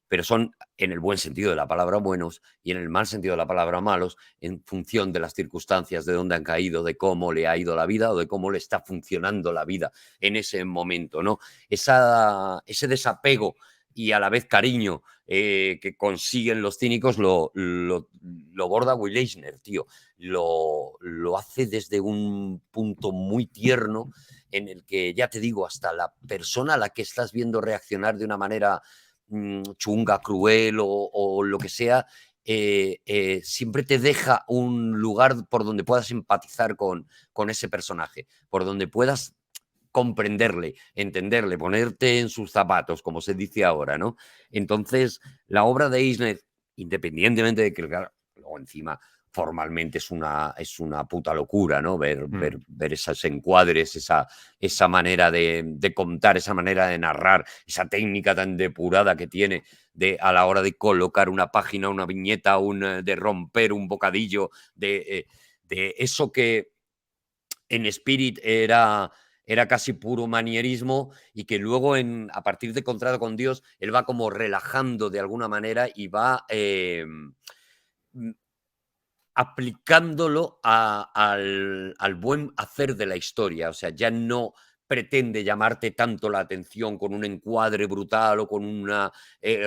Pero son en el buen sentido de la palabra buenos y en el mal sentido de la palabra malos, en función de las circunstancias, de dónde han caído, de cómo le ha ido la vida o de cómo le está funcionando la vida en ese momento, ¿no? Ese desapego y a la vez cariño que consiguen los cínicos lo borda Will Eisner, tío. Lo hace desde un punto muy tierno en el que, ya te digo, hasta la persona a la que estás viendo reaccionar de una manera chunga, cruel o lo que sea, siempre te deja un lugar por donde puedas empatizar con ese personaje, por donde puedas comprenderle, entenderle, ponerte en sus zapatos, como se dice ahora, ¿no? Entonces, la obra de Eisner, independientemente de que, claro, luego encima formalmente es una puta locura, ¿no? Ver esos encuadres, esa manera de contar, esa manera de narrar, esa técnica tan depurada que tiene a la hora de colocar una página, una viñeta, de romper un bocadillo, de eso que en Spirit era casi puro manierismo y que luego a partir de Contrato con Dios él va como relajando de alguna manera y va aplicándolo al buen hacer de la historia. O sea, ya no pretende llamarte tanto la atención con un encuadre brutal o con una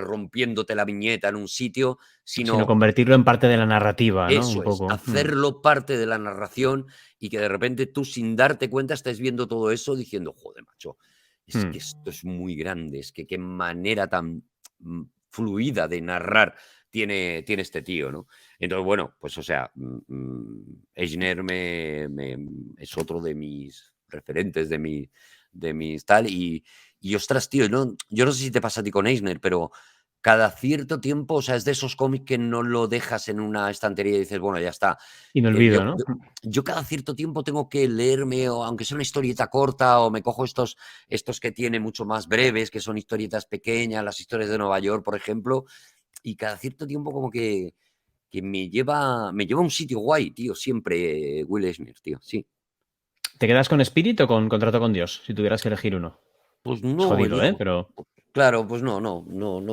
rompiéndote la viñeta en un sitio, Sino sino convertirlo en parte de la narrativa, ¿no? Un eso es, poco. hacerlo parte de la narración y que de repente tú sin darte cuenta estés viendo todo eso diciendo, joder, macho, es que esto es muy grande, es que qué manera tan fluida de narrar tiene este tío, ¿no? Entonces, bueno, pues o sea, Eisner es otro de mis referentes, de mis tal, y ostras, tío, yo no sé si te pasa a ti con Eisner, pero cada cierto tiempo, o sea, es de esos cómics que no lo dejas en una estantería y dices, bueno, ya está. Inolvido, ¿no? Yo cada cierto tiempo tengo que leerme, o aunque sea una historieta corta, o me cojo estos que tiene mucho más breves, que son historietas pequeñas, las historias de Nueva York, por ejemplo, y cada cierto tiempo como que me lleva a un sitio guay, tío, siempre Will Eisner, tío, sí. ¿Te quedas con Spirit o con Contrato con Dios? Si tuvieras que elegir uno. Pues Es no jodido, ¿eh? elijo. Claro, pues no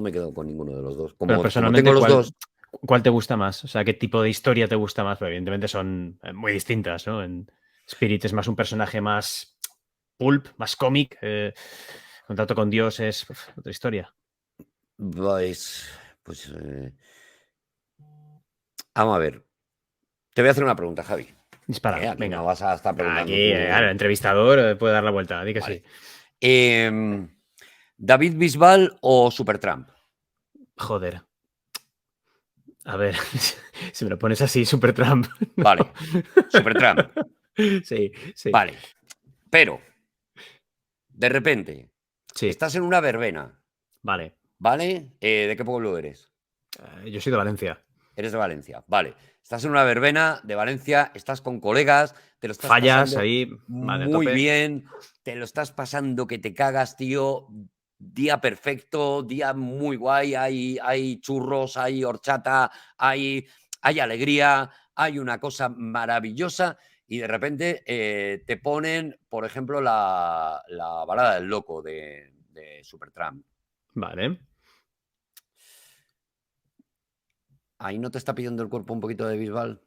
me quedo con ninguno de los dos. Pero Como tengo personalmente, los dos. ¿cuál te gusta más? O sea, ¿qué tipo de historia te gusta más? Pero evidentemente son muy distintas, ¿no? En Spirit es más un personaje más pulp, más cómic. Contrato con Dios es otra historia. Pues vamos a ver. Te voy a hacer una pregunta, Javi. Dispara, Aquí no venga. vas a estar preguntando Aquí, tú. claro, el entrevistador puede dar la vuelta, di que Vale. sí. ¿David Bisbal o Supertramp? Joder. A ver, si me lo pones así, Supertramp. ¿No? Vale, Supertramp. Sí, sí. Vale, pero de repente Sí, estás en una verbena, vale. ¿vale? ¿De qué pueblo eres? Yo soy de Valencia. Eres de Valencia, vale. Estás en una verbena de Valencia, estás con colegas, te lo estás Fallas pasando ahí, vale, a muy tope. bien, te lo estás pasando que te cagas, tío. Día perfecto, día muy guay, hay churros, hay horchata, hay alegría, hay una cosa maravillosa y de repente te ponen, por ejemplo, la balada del loco de Supertramp. Vale. Ahí no te está pidiendo el cuerpo un poquito de Bisbal.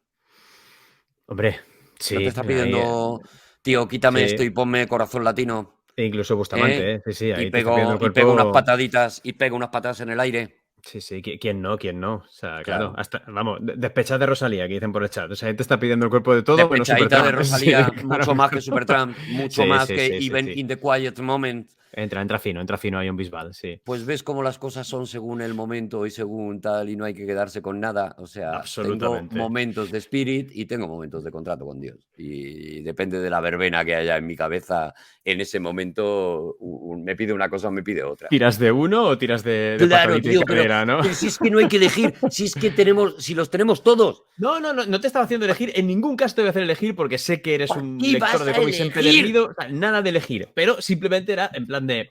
Hombre, No te sí, está ahí, pidiendo, tío, quítame esto sí. y ponme Corazón Latino, E incluso ¿eh? Bustamante, ¿eh? Sí, sí, Y ahí te está pidiendo el pego unas cuerpo. pataditas y pego unas patadas en el aire. Sí, sí, ¿quién no? ¿Quién no? O sea, claro, Claro. hasta, vamos, despechad de Rosalía, que dicen por el chat. O sea, ahí te está pidiendo el cuerpo de todo menos Despechadita de Supertramp. Sí, Rosalía, claro, mucho más que claro. Supertramp, mucho Sí, más sí, que sí, sí, Even sí. in the Quiet Moment. Entra fino ahí un Bisbal, sí. Pues ves cómo las cosas son según el momento y según tal, y no hay que quedarse con nada. O sea, tengo Absolutamente. momentos de Spirit y tengo momentos de Contrato con Dios. Y depende de la verbena que haya en mi cabeza en ese momento, me pide una cosa o me pide otra. ¿Tiras de uno o tiras de Claro, patadita y tío, cadera, no? pero si es que no hay que elegir, si es que si los tenemos todos, No te estaba haciendo elegir. En ningún caso te voy a hacer elegir porque sé que eres ¿para un qué lector vas de a cómics elegir? empedernido. O sea, nada de elegir. Pero simplemente era en plan de.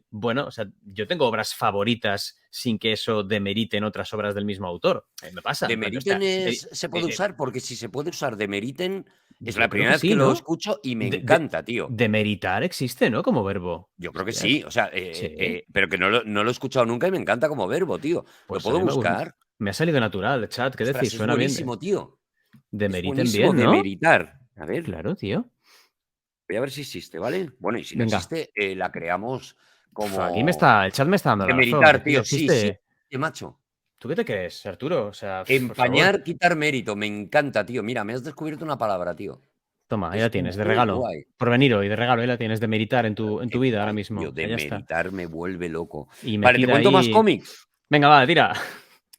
Bueno, o sea, yo tengo obras favoritas sin que eso demerite en otras obras del mismo autor. Me pasa. En plan de, o Demeriten sea, se puede usar, porque si se puede usar demeriten, es yo la creo primera que vez que sí, lo ¿no? escucho y me De, de- encanta, tío. demeritar existe, ¿no? Como verbo. Yo creo que sí, Hostias. o sea, Sí. pero que no lo he escuchado nunca y me encanta como verbo, tío. ¿Lo Pues a puedo mí buscar? me ha salido natural, chat. ¿Qué decís? Ostras, es Suena bien. buenísimo, tío. Es Demeriten buenísimo bien, ¿no? demeritar. A ver, Claro, tío. voy a ver si existe, ¿vale? Bueno, y si no Venga. existe, la creamos Aquí como el chat me está dando la razón. Que demeritar, sí que tío. Sí, sí, existe. macho. ¿Tú qué te crees, Arturo? O sea, por favor. Empañar, quitar mérito. Me encanta, tío. Mira, me has descubierto una palabra, tío. Toma, ahí Es la tienes, de muy regalo. guay. Por venir hoy, de regalo, ahí la tienes, de meditar en Qué tu vida ahora guay, mismo. tío. O sea, ya está. Demeritar me vuelve loco. Y Vale, ¿te metida cuento más ahí. cómics? Venga, va, tira.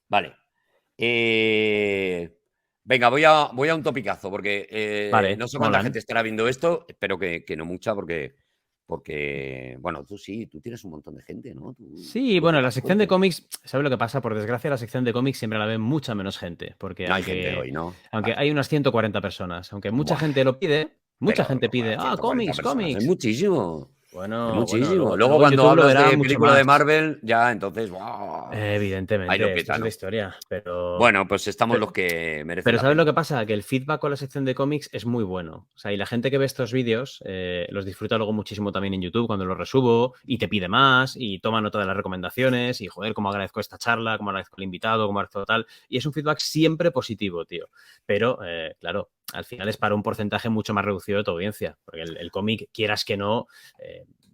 Vale. Venga, voy a un topicazo, porque Vale, no sé cuánta gente molan. estará viendo esto. Espero que no mucha, porque, bueno, tú tienes un montón de gente, ¿no? Sí, Tú bueno, estás la sección de fuerte. cómics, ¿sabes lo que pasa? Por desgracia, la sección de cómics siempre la ve mucha menos gente. Porque No hay gente hoy, ¿no? aunque Vale. hay unas 140 personas, aunque mucha Buah, gente lo pide, mucha pero gente como pide, 140 cómics, personas, es cómics. muchísimo. Es Bueno, muchísimo. Luego luego en cuando YouTube lo hablas verá de mucho película de más. Marvel, ya entonces, ¡guau! Ahí lo Evidentemente, esto es otra petan. historia, pero. Bueno, pues estamos los que merecen Pero la ¿sabes lo pena. que pasa? Que el feedback con la sección de cómics es muy bueno. O sea, y la gente que ve estos vídeos los disfruta luego muchísimo también en YouTube cuando los resubo y te pide más y toma nota de las recomendaciones y joder, cómo agradezco esta charla, cómo agradezco el invitado, cómo agradezco tal. Y es un feedback siempre positivo, tío. Pero, claro, al final es para un porcentaje mucho más reducido de tu audiencia, porque el cómic, quieras que no,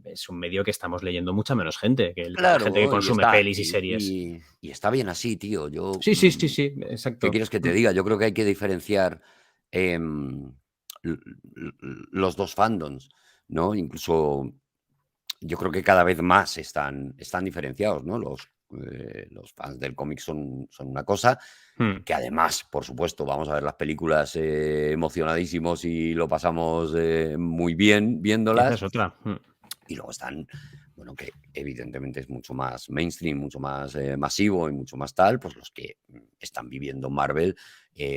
es un medio que estamos leyendo mucha menos gente que la gente que Claro, consume pelis y series. y está bien así, tío. Sí, sí, sí, sí, ¿Qué exacto. quieres que te diga? Yo creo que hay que diferenciar em, l- l- los dos fandoms, ¿no? Incluso yo creo que cada vez más están diferenciados, ¿no? Los fans del cómic son una cosa, Hmm. que además, por supuesto, vamos a ver las películas emocionadísimos y lo pasamos muy bien Esa viéndolas. es otra. Y luego están, bueno, que evidentemente es mucho más mainstream, mucho más masivo y mucho más tal, pues los que están viviendo Marvel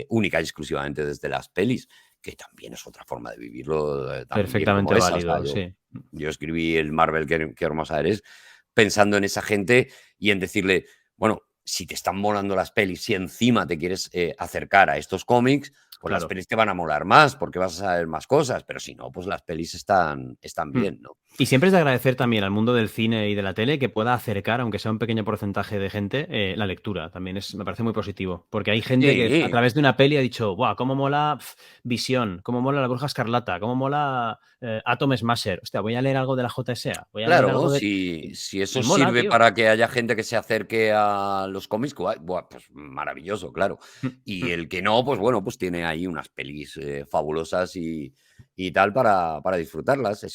única y exclusivamente desde las pelis, que también es otra forma de vivirlo tan bien como Perfectamente esa. O sea, válido, sí. yo escribí el Marvel, qué hermosa eres, pensando en esa gente y en decirle, bueno, si te están molando las pelis, si encima te quieres acercar a estos cómics, pues las Claro. pelis te van a molar más porque vas a saber más cosas, pero si no, pues las pelis están Mm. bien, ¿no? Y siempre es de agradecer también al mundo del cine y de la tele que pueda acercar, aunque sea un pequeño porcentaje de gente, la lectura. También me parece muy positivo. Porque hay gente que a Sí, través de una peli ha dicho, ¡buah! ¿Cómo mola Visión? ¿Cómo mola La Bruja Escarlata? ¿Cómo mola Atom Smasher? Hostia, voy a leer algo de la JSA. Voy a leer claro, algo de. si eso Y mola, sirve tío. para que haya gente que se acerque a los cómics, buah, pues maravilloso, claro. Mm, Y mm, el que no, pues bueno, pues tiene ahí unas pelis fabulosas y tal para disfrutarlas. mm.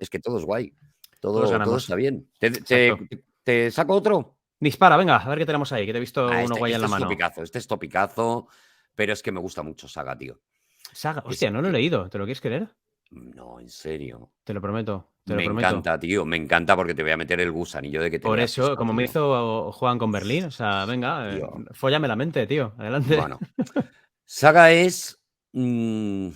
Es que todo es guay, Todos todo ganamos. está bien. Exacto. ¿Te saco otro? Dispara, venga, a ver qué tenemos ahí, que te he visto Ah, uno guay en la mano. este es topicazo, pero es que me gusta mucho Saga, tío. Saga, Es hostia, no lo he que, leído. ¿Te lo quieres creer? no, en serio. Te lo prometo, te lo Me prometo. encanta, tío, me encanta porque te voy a meter el gusanillo de que te Por leas eso, esto, como me tío. hizo Juan con Berlín, o sea, venga, Tío, fóllame la mente, tío, adelante. bueno, Saga es, mm,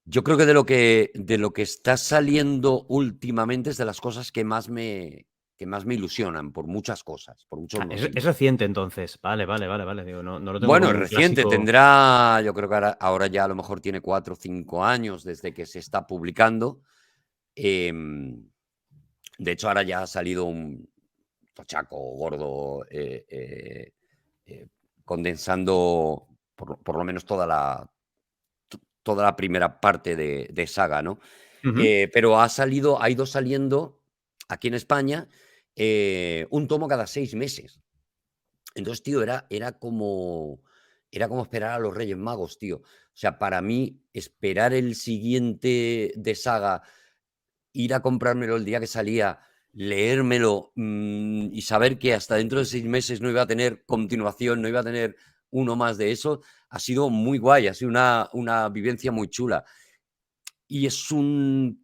yo creo que de lo que está saliendo últimamente es de las cosas que más me ilusionan por muchas cosas, por muchos Ah, es motivos. reciente entonces. Vale, vale, vale, vale. Digo, no, no lo tengo Bueno, como es un reciente, clásico. tendrá, yo creo que ahora ya a lo mejor tiene 4 o 5 años desde que se está publicando. Em, de hecho, ahora ya ha salido un tochaco gordo eh, condensando por lo menos toda la primera parte de Saga, ¿no? Ujú. Pero ha ido saliendo aquí en España un tomo cada 6 meses. Entonces, tío, era como esperar a los Reyes Magos, tío. O sea, para mí, esperar el siguiente de Saga, ir a comprármelo el día que salía, leérmelo, y saber que hasta dentro de 6 meses no iba a tener continuación, no iba a tener uno más de eso, ha sido muy guay, ha sido una vivencia muy chula. Y es un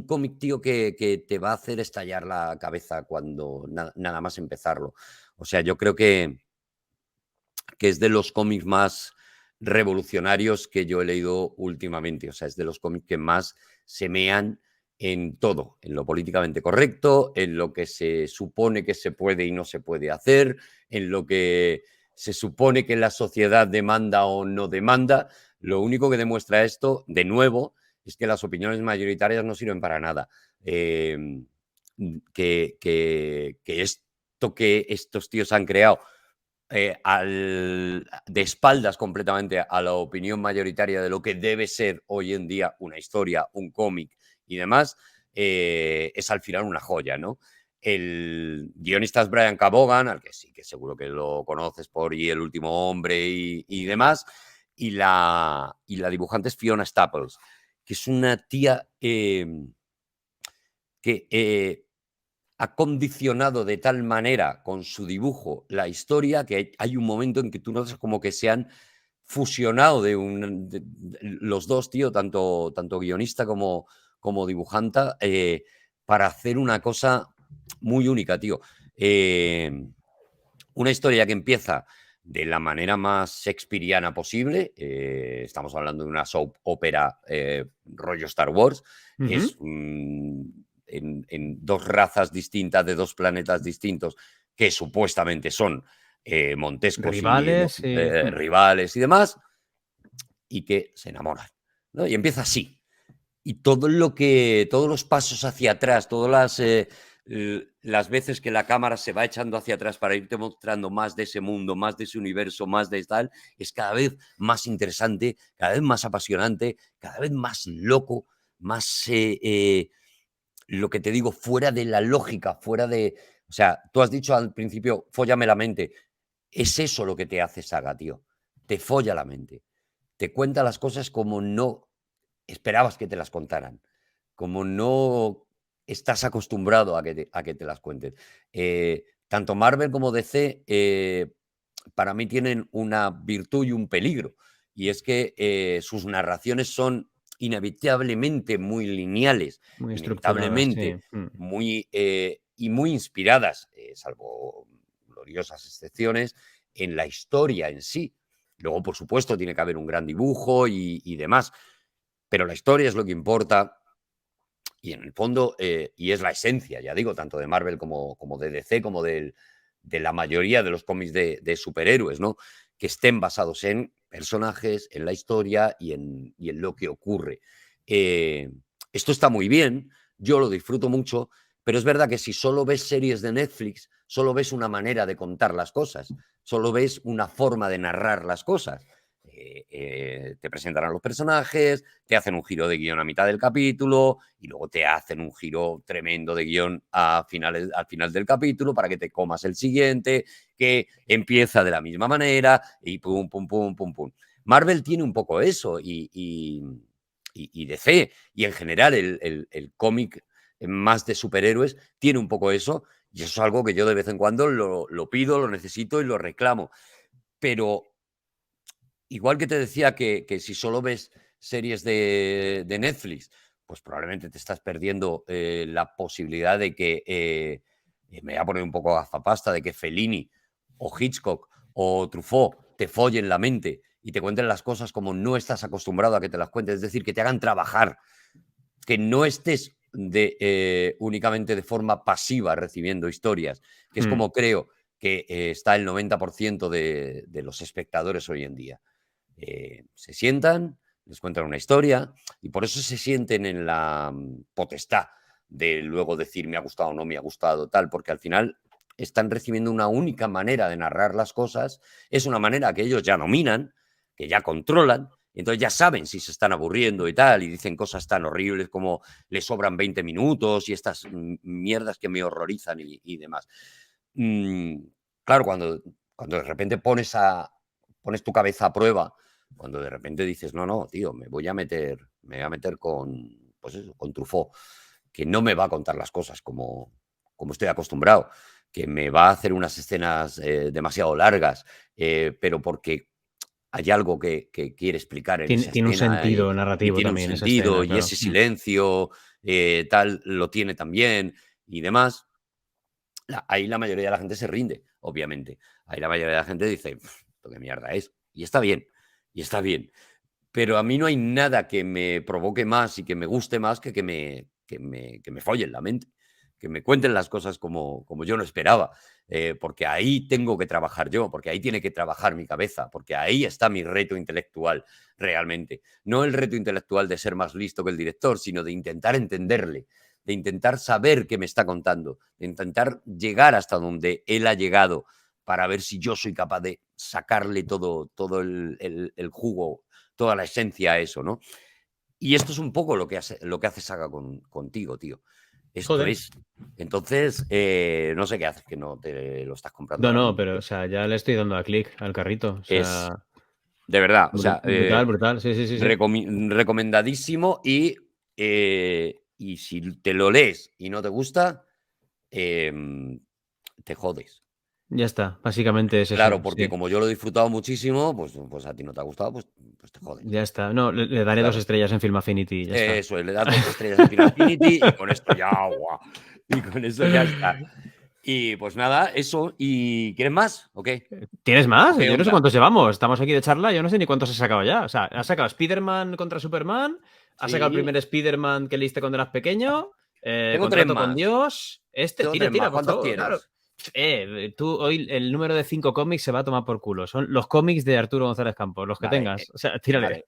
cómic, tío, que te va a hacer estallar la cabeza cuando nada más empezarlo. O sea, yo creo que es de los cómics más revolucionarios que yo he leído últimamente. O sea, es de los cómics que más se mean en todo, en lo políticamente correcto, en lo que se supone que se puede y no se puede hacer, en lo que se supone que la sociedad demanda o no demanda. Lo único que demuestra esto, de nuevo, es que las opiniones mayoritarias no sirven para nada. Eh, que esto que estos tíos han creado de espaldas completamente a la opinión mayoritaria de lo que debe ser hoy en día una historia, un cómic y demás, es al final una joya, ¿no? El guionista es Brian K. Vaughan, al que sí que seguro que lo conoces por Y el último hombre y demás, y la dibujante es Fiona Staples, que es una tía que ha condicionado de tal manera con su dibujo la historia que hay un momento en que tú notas como que se han fusionado los dos, tío, tanto guionista como dibujanta, para hacer una cosa muy única, tío. Eh, una historia que empieza de la manera más shakespeariana posible. Estamos hablando de una soap opera rollo Star Wars. Ujú. Es en dos razas distintas de dos planetas distintos que supuestamente son montescos y Rivales y. rivales y demás, y que se enamoran, ¿no? Y empieza así. Y todos los pasos hacia atrás, todas las veces que la cámara se va echando hacia atrás para irte mostrando más de ese mundo, más de ese universo, más de tal, es cada vez más interesante, cada vez más apasionante, cada vez más loco, más, lo que te digo, fuera de la lógica, fuera de... O sea, tú has dicho al principio, fóllame la mente. Es eso lo que te hace Saga, tío. Te folla la mente. Te cuenta las cosas como no esperabas que te las contaran, como no estás acostumbrado a que te las cuenten. Tanto Marvel como DC, para mí tienen una virtud y un peligro, y es que sus narraciones son inevitablemente muy lineales, Muy estructurada, sí. inevitablemente muy, y muy inspiradas, salvo gloriosas excepciones, en la historia en sí. Luego, por supuesto, tiene que haber un gran dibujo y demás, pero la historia es lo que importa y en el fondo, y es la esencia, ya digo, tanto de Marvel como de DC, como de la mayoría de los cómics de superhéroes, ¿no? Que estén basados en personajes, en la historia y en lo que ocurre. Esto está muy bien, yo lo disfruto mucho, pero es verdad que si solo ves series de Netflix, solo ves una manera de contar las cosas, solo ves una forma de narrar las cosas. Te presentan a los personajes, te hacen un giro de guión a mitad del capítulo y luego te hacen un giro tremendo de guión al final del capítulo para que te comas el siguiente, que empieza de la misma manera y pum, pum, pum, pum, pum. Marvel tiene un poco eso y DC, y en general el cómic más de superhéroes tiene un poco eso, y eso es algo que yo de vez en cuando lo pido, lo necesito y lo reclamo. Pero igual que te decía que si solo ves series de Netflix, pues probablemente te estás perdiendo la posibilidad de que, me voy a poner un poco gafapasta, de que Fellini o Hitchcock o Truffaut te follen la mente y te cuenten las cosas como no estás acostumbrado a que te las cuentes, es decir, que te hagan trabajar, que no estés únicamente de forma pasiva recibiendo historias, que es como creo que está el 90% de los espectadores hoy en día. Se sientan, les cuentan una historia y por eso se sienten en la potestad de luego decir me ha gustado o no me ha gustado, tal, porque al final están recibiendo una única manera de narrar las cosas, es una manera que ellos ya dominan, que ya controlan, entonces ya saben si se están aburriendo y tal, y dicen cosas tan horribles como les sobran 20 minutos y estas mierdas que me horrorizan y demás. Claro, cuando de repente pones tu cabeza a prueba, cuando de repente dices, no, no, tío, me voy a meter con, pues eso, con Truffaut, que no me va a contar las cosas como estoy acostumbrado, que me va a hacer unas escenas demasiado largas, pero porque hay algo que quiere explicar en esa Tiene un escena sentido y narrativo tiene un también esa sentido escena, y claro. ese silencio tal lo tiene también y demás. Ahí la mayoría de la gente se rinde, obviamente. Ahí la mayoría de la gente dice, ¿esto qué mierda es? Y está bien, y está bien. Pero a mí no hay nada que me provoque más y que me guste más que me follen la mente, que me cuenten las cosas como yo no esperaba, porque ahí tengo que trabajar yo, porque ahí tiene que trabajar mi cabeza, porque ahí está mi reto intelectual realmente. No el reto intelectual de ser más listo que el director, sino de intentar entenderle, de intentar saber qué me está contando, de intentar llegar hasta donde él ha llegado para ver si yo soy capaz de sacarle todo el jugo, toda la esencia a eso, ¿no? Y esto es un poco lo que hace Saga contigo, tío. Esto Joder. es. Entonces, no sé qué haces, que no te lo estás comprando No, ahora no, mismo, pero, tío. o sea, ya le estoy dando a clic al carrito. O Es, sea, de verdad, o sea, brutal, brutal. Sí, sí, sí, sí. recomendadísimo y si te lo lees y no te gusta, te jodes. Ya está. Básicamente es Claro, eso. porque Sí. como yo lo he disfrutado muchísimo, pues a ti no te ha gustado, pues te jodes. Ya está. No, le daré 2 Claro. estrellas en Film Affinity y ya está. Eso es, le das 2 estrellas a Final Affinity y con esto ya, guau, y con eso ya está. Y pues nada, eso. ¿Y quieres más o qué? ¿Tienes ¿O más? qué Yo no sé onda? cuántos llevamos. Estamos aquí de charla. Yo no sé ni cuántos he sacado ya. O sea, has sacado Spider-Man contra Superman. Has sacado el Sí, primer Spider-Man que leíste cuando eras pequeño. tengo 3 Contrato con más. Dios. Tengo Tira, 3 más. tira, por ¿Cuántos favor. Claro. quieres? Tú hoy el número de 5 cómics se va a tomar por culo. Son los cómics de Arturo González Campos, los que Vale, tengas. O sea, tírale. vale.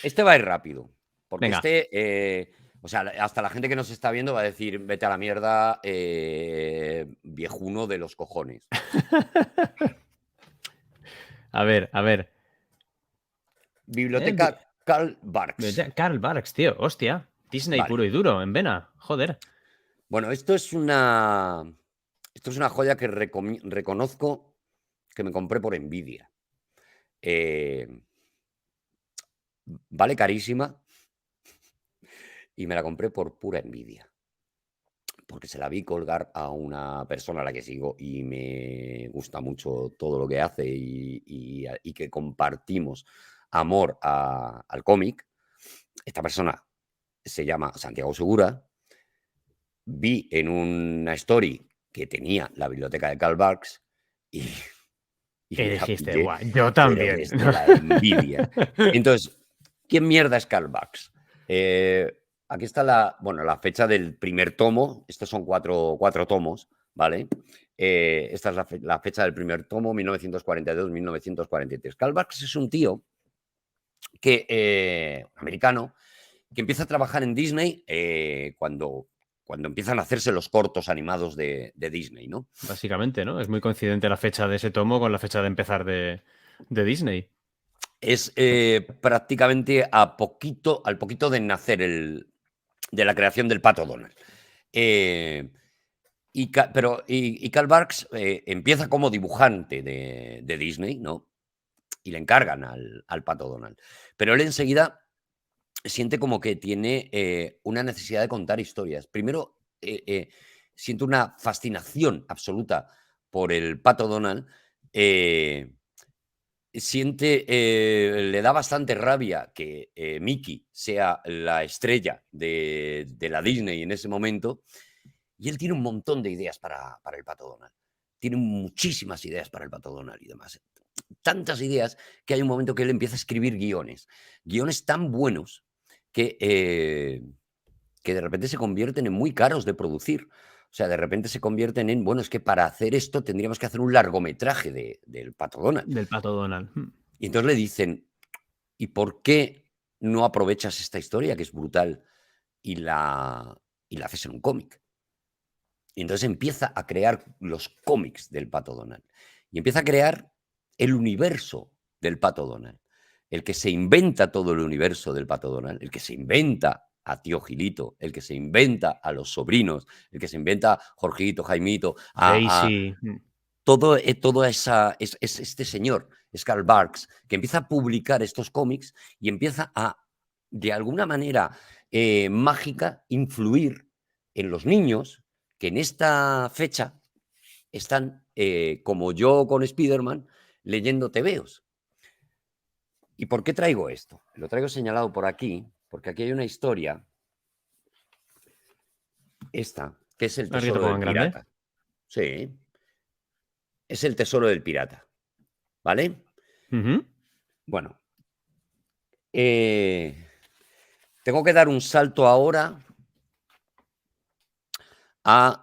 Este va a ir rápido, porque Venga. este, O sea, hasta la gente que nos está viendo va a decir, vete a la mierda, viejuno de los cojones. A ver, a ver. Biblioteca Karl Barks. Karl Barks, tío, hostia. Disney Vale. puro y duro, en vena. Joder. Bueno, esto es una joya que reconozco que me compré por envidia. Vale carísima y me la compré por pura envidia. Porque se la vi colgar a una persona a la que sigo y me gusta mucho todo lo que hace y que compartimos amor al cómic. Esta persona se llama Santiago Segura. Vi en una story que tenía la biblioteca de Karl Barks y Y me la dijiste, pillé, guau, yo pero también. desde la envidia. Entonces, ¿quién mierda es Karl Barks? Aquí está la fecha del primer tomo. Estos son cuatro tomos, ¿vale? Esta es la fecha del primer tomo, 1942-1943. Karl Barks es un tío americano, que empieza a trabajar en Disney cuando empiezan a hacerse los cortos animados de Disney, ¿no? Básicamente, ¿no? Es muy coincidente la fecha de ese tomo con la fecha de empezar de Disney. Es prácticamente al poquito de nacer de la creación del Pato Donald. Y Karl Barks empieza como dibujante de Disney, ¿no? Y le encargan al Pato Donald. Pero él enseguida siente como que tiene una necesidad de contar historias. Primero, siente una fascinación absoluta por el Pato Donald. Le da bastante rabia que Mickey sea la estrella de la Disney en ese momento. Y él tiene un montón de ideas para el Pato Donald. Tiene muchísimas ideas para el Pato Donald y demás. Tantas ideas que hay un momento que él empieza a escribir guiones. Guiones tan buenos que de repente se convierten en muy caros de producir. O sea, de repente se convierten en, bueno, es que para hacer esto tendríamos que hacer un largometraje del Pato Donald. Del Pato Donald. Y entonces le dicen, ¿y por qué no aprovechas esta historia que es brutal y la haces en un cómic? Y entonces empieza a crear los cómics del Pato Donald. Y empieza a crear el universo del Pato Donald. El que se inventa todo el universo del Pato Donald, el que se inventa a Tío Gilito, el que se inventa a los sobrinos, el que se inventa a Jorgito, Jaimito, Daisy. todo esa es este señor, es Karl Barks, que empieza a publicar estos cómics y empieza a, de alguna manera mágica, influir en los niños que en esta fecha están, como yo con Spider-Man, leyendo tebeos. ¿Y por qué traigo esto? Lo traigo señalado por aquí, porque aquí hay una historia, esta, que es el ¿Has visto tesoro cómo del en grande? pirata. Sí, es el tesoro del pirata, ¿vale? Bueno, tengo que dar un salto ahora a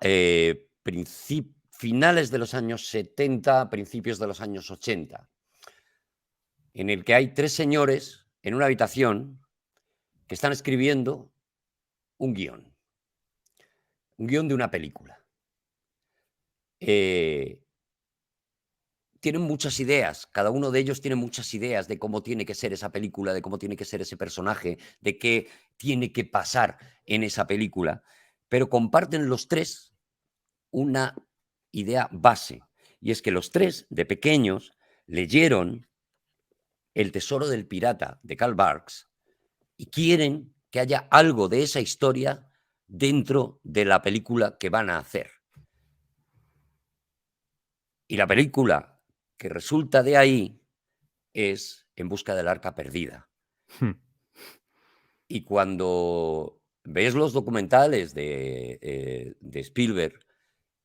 finales de los años 70, principios de los años 80, en el que hay tres señores en una habitación que están escribiendo un guión de una película. Tienen muchas ideas, cada uno de ellos tiene muchas ideas de cómo tiene que ser esa película, de cómo tiene que ser ese personaje, de qué tiene que pasar en esa película, pero comparten los tres una idea base, y es que los tres, de pequeños, leyeron El tesoro del pirata de Karl Barks y quieren que haya algo de esa historia dentro de la película que van a hacer. Y la película que resulta de ahí es En busca del arca perdida. Y cuando ves los documentales de Spielberg,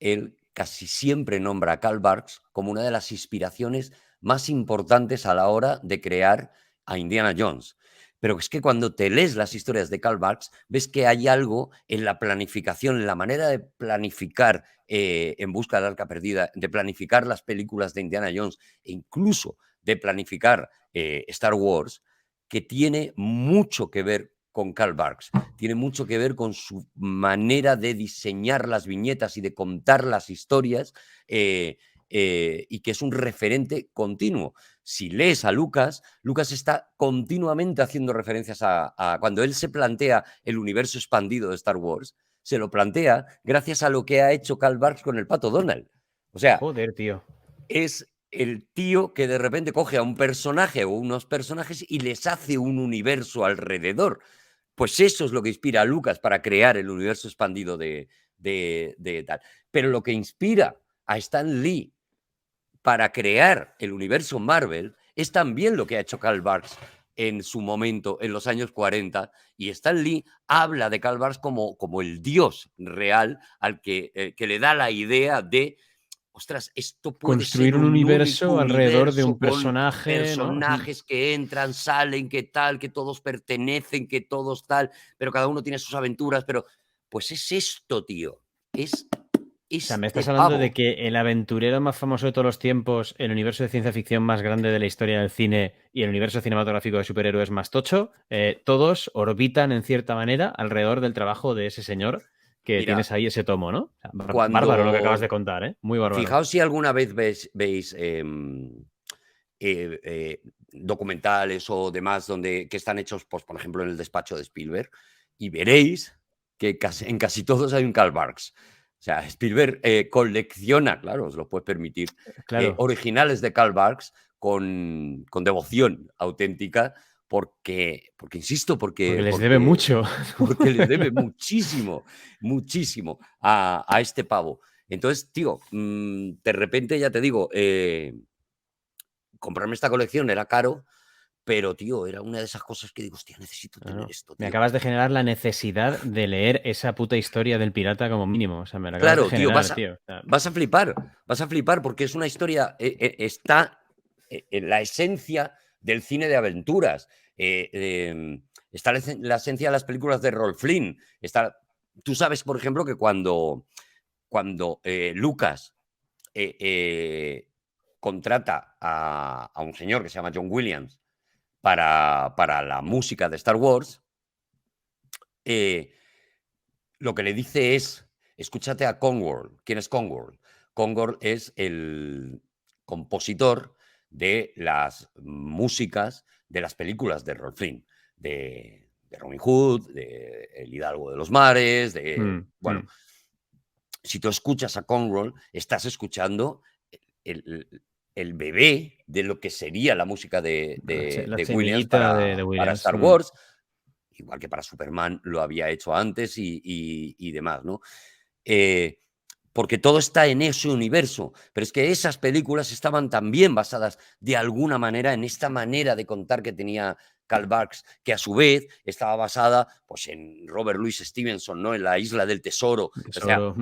él casi siempre nombra a Karl Barks como una de las inspiraciones más importantes a la hora de crear a Indiana Jones. Pero es que cuando te lees las historias de Karl Barks, ves que hay algo en la planificación, en la manera de planificar En busca del arca perdida, de planificar las películas de Indiana Jones e incluso de planificar Star Wars, que tiene mucho que ver con Karl Barks. Tiene mucho que ver con su manera de diseñar las viñetas y de contar las historias, y que es un referente continuo. Si lees a Lucas, Lucas está continuamente haciendo referencias a cuando él se plantea el universo expandido de Star Wars, se lo plantea gracias a lo que ha hecho Karl Barks con el Pato Donald. O sea, Joder, tío. es el tío que de repente coge a un personaje o unos personajes y les hace un universo alrededor. Pues eso es lo que inspira a Lucas para crear el universo expandido de tal. Pero lo que inspira a Stan Lee para crear el universo Marvel es también lo que ha hecho Karl Barks en su momento, en los años 40, y Stan Lee habla de Karl Barks como el dios real al que le da la idea de, ostras, esto puede ser Construir un un único universo alrededor de universo un con personaje, ¿no? personajes que entran, salen, que tal, que todos pertenecen, que todos tal, pero cada uno tiene sus aventuras, pero pues es esto, tío, es O sea, me este estás hablando de pavo. que el aventurero más famoso de todos los tiempos, el universo de ciencia ficción más grande de la historia del cine y el universo cinematográfico de superhéroes más tocho, todos orbitan en cierta manera alrededor del trabajo de ese señor que tienes Mira, ahí ese tomo, ¿no? O sea, bárbaro lo que acabas de cuando contar, ¿eh? Muy bárbaro. fijaos si alguna vez veis documentales o demás que están hechos, pues, por ejemplo, en el despacho de Spielberg, y veréis que en casi todos hay un Karl Barks. O sea, Spielberg colecciona, claro, os lo puede permitir, Claro, originales de Karl Barks con devoción auténtica, porque insisto, porque les debe mucho. porque le debe muchísimo, muchísimo a este pavo. Entonces, tío, de repente, ya te digo, comprarme esta colección era caro, pero, tío, era una de esas cosas que digo, hostia, necesito tener Claro. esto, Me tío. acabas de generar la necesidad de leer esa puta historia del pirata como mínimo. O sea, me la acabas de Claro, tío, generar, tío. O sea, vas a flipar porque es una historia, está en la esencia del cine de aventuras. Está la esencia de las películas de Rolf Flynn. Tú sabes, por ejemplo, que cuando Lucas eh, eh, contrata a un señor que se llama John Williams para la música de Star Wars, eh, lo que le dice es, escúchate a Conworld. ¿Quién es Conworld? Conworld es el compositor de las músicas de las películas de Rolf Flynn, de Robin Hood, de El Hidalgo de los Mares, mm, bueno, mm. si tú escuchas a Conroll, estás escuchando el bebé de lo que sería la música La de Williams semillita de para Williams. Star Wars, igual que para Superman lo había hecho antes y demás, ¿no? Eh, porque todo está en ese universo, pero es que esas películas estaban también basadas de alguna manera en esta manera de contar que tenía Karl Barks, que a su vez estaba basada pues, en Robert Louis Stevenson, ¿no? En La Isla del Tesoro. O sea, Tesoro.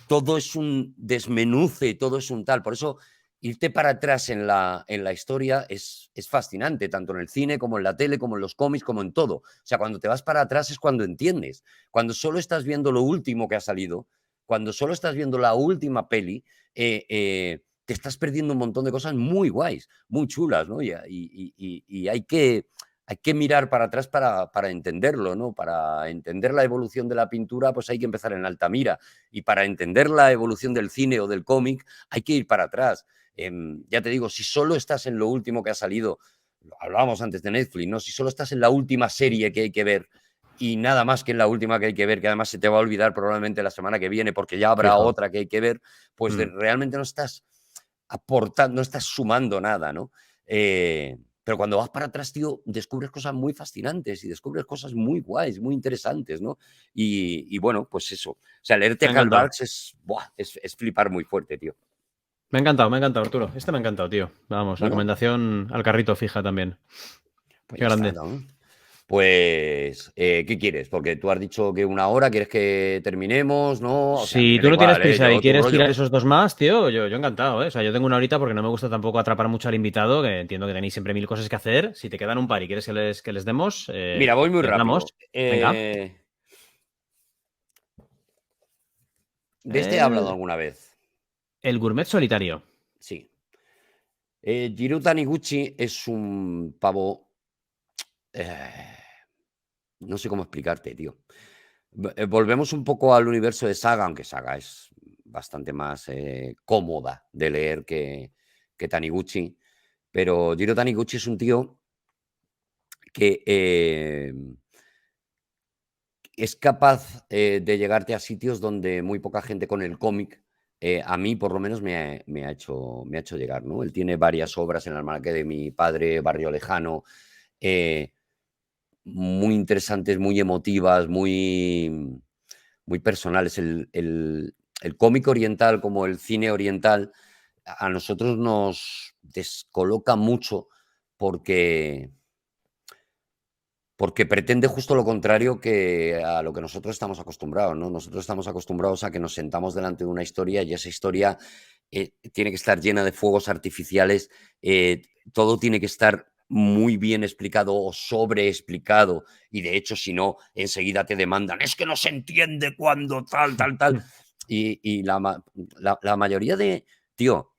todo es un desmenuce, todo es un tal. Por eso, irte para atrás en la historia es fascinante, tanto en el cine como en la tele, como en los cómics, como en todo. O sea, cuando te vas para atrás es cuando entiendes. Cuando solo estás viendo lo último que ha salido, cuando solo estás viendo la última peli, te estás perdiendo un montón de cosas muy guays, muy chulas, ¿no? Y hay que mirar para atrás para entenderlo, ¿no? Para entender la evolución de la pintura, pues hay que empezar en Altamira. Y para entender la evolución del cine o del cómic, hay que ir para atrás. Ya te digo, si solo estás en lo último que ha salido, hablábamos antes de Netflix, ¿no? Si solo estás en la última serie que hay que ver y nada más que en la última que hay que ver, que además se te va a olvidar probablemente la semana que viene porque ya habrá Fijo. otra que hay que ver, pues realmente no estás aportando, no estás sumando nada, ¿no? Pero cuando vas para atrás, tío, descubres cosas muy fascinantes y descubres cosas muy guays, muy interesantes, ¿no? Bueno, pues eso. O sea, leerte Me a ha Karl encantado. Barks es flipar muy fuerte, tío. Me ha encantado, Arturo. Este me ha encantado, tío. Vamos, Bueno, recomendación al carrito fija también. pues Qué ya está, grande. ¿no? Pues, ¿qué quieres? Porque tú has dicho que una hora, ¿quieres que terminemos? ¿No? O sea, a mí Si me da tú no tienes igual, ¿eh? prisa y Yo, tu quieres tirar rollo. esos dos más, tío, yo encantado, ¿eh? O sea, yo tengo una horita porque no me gusta tampoco atrapar mucho al invitado, que entiendo que tenéis siempre mil cosas que hacer. Si te quedan un par y quieres que les demos, Mira, voy muy les damos. rápido. Venga. De este he hablado El, alguna vez. el gourmet solitario. Sí. Jiro Taniguchi es un pavo. eh, no sé cómo explicarte, tío. Volvemos un poco al universo de Saga, aunque Saga es bastante más cómoda de leer que Taniguchi. Pero Jiro Taniguchi es un tío que es capaz de llegarte a sitios donde muy poca gente con el cómic, a mí por lo menos me ha hecho llegar, ¿no? Él tiene varias obras en el almanaque de mi padre, Barrio Lejano, muy interesantes, muy emotivas, muy personales. El cómic oriental, como el cine oriental, a nosotros nos descoloca mucho porque pretende justo lo contrario que a lo que nosotros estamos acostumbrados, ¿no? Nosotros estamos acostumbrados a que nos sentamos delante de una historia y esa historia tiene que estar llena de fuegos artificiales, todo tiene que estar muy bien explicado o sobreexplicado, y de hecho, si no, enseguida te demandan, es que no se entiende cuando tal, tal, tal. Y la mayoría de, tío,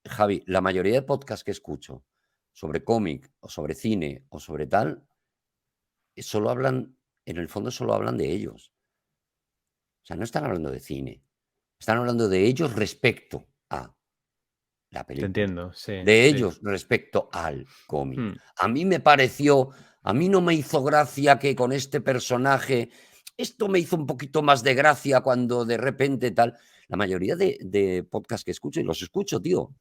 Javi, la mayoría de podcasts que escucho sobre cómic o sobre cine o sobre tal, solo hablan, en el fondo solo hablan de ellos. O sea, no están hablando de cine, están hablando de ellos respecto a la Te película, entiendo, sí, de sí. ellos respecto al cómic. Mm. A mí no me hizo gracia que con este personaje, esto me hizo un poquito más de gracia cuando de repente tal. La mayoría de podcasts que escucho, y los escucho, tío,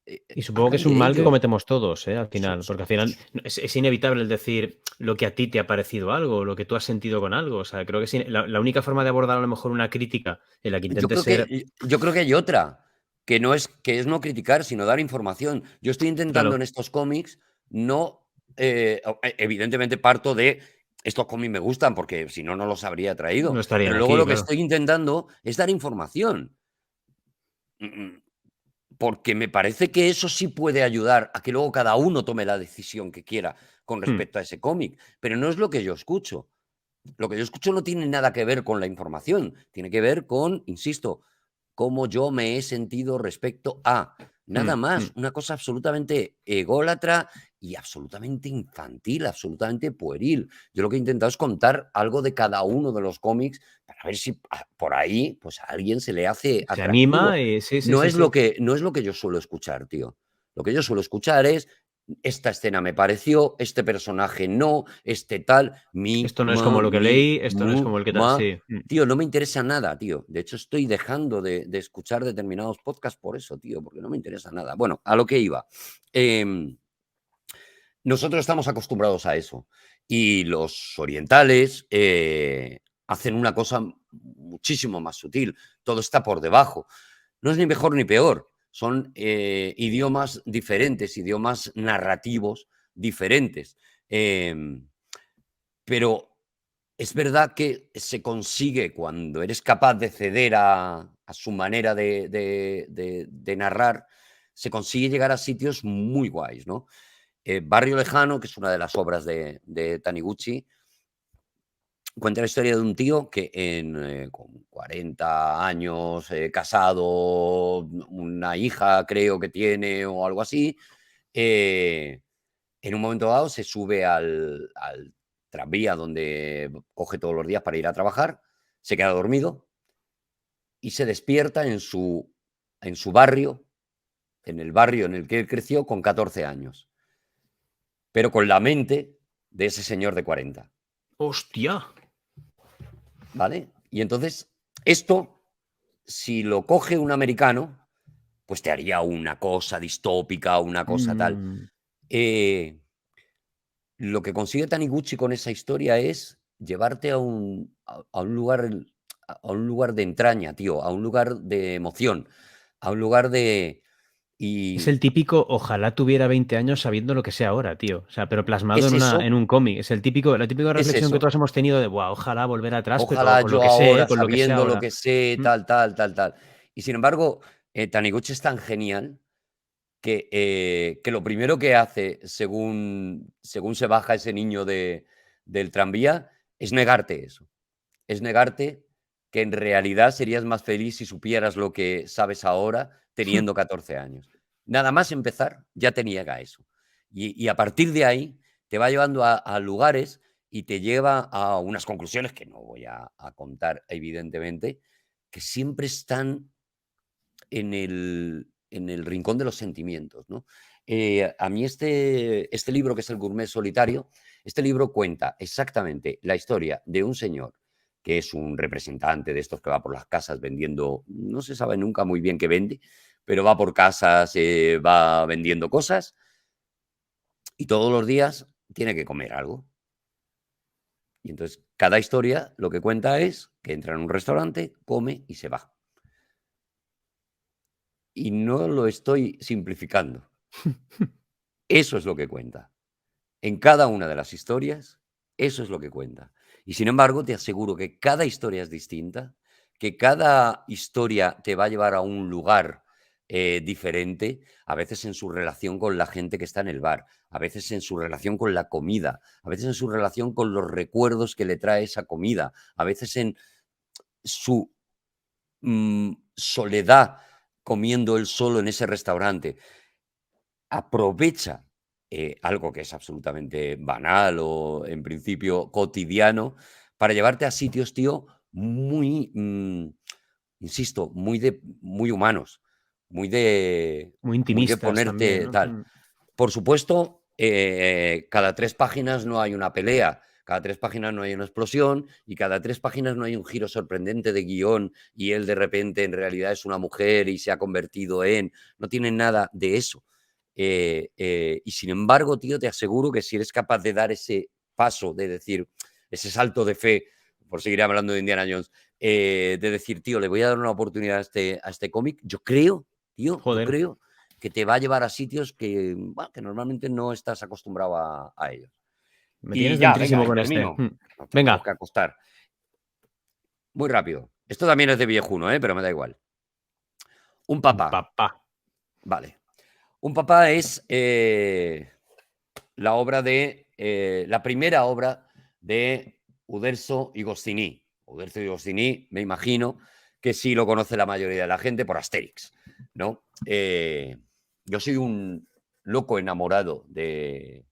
Y supongo que hablan es un de mal que ellos. cometemos todos, al So- final, so- porque al final es inevitable el decir lo que a ti te ha parecido algo, lo que tú has sentido con algo. O sea, creo que la única forma de abordar a lo mejor una crítica en la que Yo intentes creo ser, yo creo que hay otra, que es no criticar, sino dar información. Yo estoy intentando claro, en estos cómics no, evidentemente parto de estos cómics me gustan, porque si no, no los habría traído. no estarían Pero luego aquí, lo que claro. estoy intentando es dar información. Porque me parece que eso sí puede ayudar a que luego cada uno tome la decisión que quiera con Mm. respecto a ese cómic. Pero no es lo que yo escucho. Lo que yo escucho no tiene nada que ver con la información, tiene que ver con, insisto, cómo yo me he sentido respecto a nada Mm. más, Mm. una cosa absolutamente ególatra y absolutamente infantil, absolutamente pueril. Yo lo que he intentado es contar algo de cada uno de los cómics para ver si por ahí pues a alguien se le hace Se atractivo. anima y sí, sí, sí, sí. No es lo que yo suelo escuchar, tío. Lo que yo suelo escuchar es esta escena me pareció, este personaje no, este tal, Esto no es como lo que leí, esto no es como el que tal. ma. Sí. Mm. Tío, no me interesa nada, tío. De hecho, estoy dejando de escuchar determinados podcasts por eso, tío, porque no me interesa nada. Bueno, a lo que iba. Nosotros estamos acostumbrados a eso. Y los orientales hacen una cosa muchísimo más sutil. Todo está por debajo. No es ni mejor ni peor. Son idiomas diferentes, idiomas narrativos diferentes. Pero es verdad que se consigue cuando eres capaz de ceder a su manera de narrar, se consigue llegar a sitios muy guays, ¿no? Barrio Lejano, que es una de las obras de Taniguchi, cuenta la historia de un tío que con 40 años, casado, una hija creo que tiene o algo así, eh, en un momento dado se sube al tranvía donde coge todos los días para ir a trabajar, se queda dormido y se despierta en su barrio, en el barrio en el que él creció con 14 años, pero con la mente de ese señor de 40, ¡Hostia! ¿vale? Y entonces, esto, si lo coge un americano, pues te haría una cosa distópica, una cosa tal. Mm. Eh, Lo que consigue Taniguchi con esa historia es llevarte a un lugar de entraña, tío, a un lugar de emoción, a un lugar de... Es el Y típico, ojalá tuviera 20 años sabiendo lo que sé ahora, tío. O sea, pero plasmado es en eso, un cómic. Es la típica es reflexión que eso. todos hemos tenido de, wow, ojalá volver atrás, pero Ojalá con lo yo que sé, ahora, con lo que sé sabiendo lo ahora. que sé, Mm. tal, tal, tal, tal. Y sin embargo, Taniguchi es tan genial que lo primero que hace, según se baja ese niño del tranvía, es negarte eso. Es negarte que en realidad serías más feliz si supieras lo que sabes ahora teniendo 14 años. Nada más empezar, ya te niega eso. Y a partir de ahí te va llevando a lugares y te lleva a unas conclusiones que no voy a contar, evidentemente, que siempre están en el rincón de los sentimientos, ¿no? A mí este libro, que es El Gourmet Solitario, este libro cuenta exactamente la historia de un señor que es un representante de estos que va por las casas vendiendo, no se sabe nunca muy bien qué vende, pero va por casas, va vendiendo cosas y todos los días tiene que comer algo. Y entonces cada historia lo que cuenta es que entra en un restaurante, come y se va. Y no lo estoy simplificando. Eso es lo que cuenta. En cada una de las historias, eso es lo que cuenta. Y sin embargo, te aseguro que cada historia es distinta, que cada historia te va a llevar a un lugar diferente, a veces en su relación con la gente que está en el bar, a veces en su relación con la comida, a veces en su relación con los recuerdos que le trae esa comida, a veces en su soledad comiendo él solo en ese restaurante. Aprovecha algo que es absolutamente banal o en principio cotidiano para llevarte a sitios, tío, muy, insisto, muy humanos, Muy muy de intimistas también, ponerte ¿no? tal. Por supuesto, cada 3 páginas no hay una pelea, cada 3 páginas no hay una explosión y cada 3 páginas no hay un giro sorprendente de guión y él de repente en realidad es una mujer y se ha convertido en... No tiene nada de eso. Y sin embargo, tío, te aseguro que si eres capaz de dar ese paso, de decir, ese salto de fe, por seguir hablando de Indiana Jones, de decir, tío, le voy a dar una oportunidad a este cómic, yo creo, tío, yo Joder, creo que te va a llevar a sitios que, bueno, que normalmente no estás acostumbrado a ellos. me Y tienes ya, venga, dentrísimo y con este. termino. Nos tenemos Venga, que acostar. Muy rápido. Esto también es de viejuno, pero me da igual. Un papá. papá. Vale. Un papá es la obra de la primera obra de Uderzo y Goscinny. Uderzo y Goscinny, me imagino que sí lo conoce la mayoría de la gente por Asterix, ¿no? Yo soy un loco enamorado de,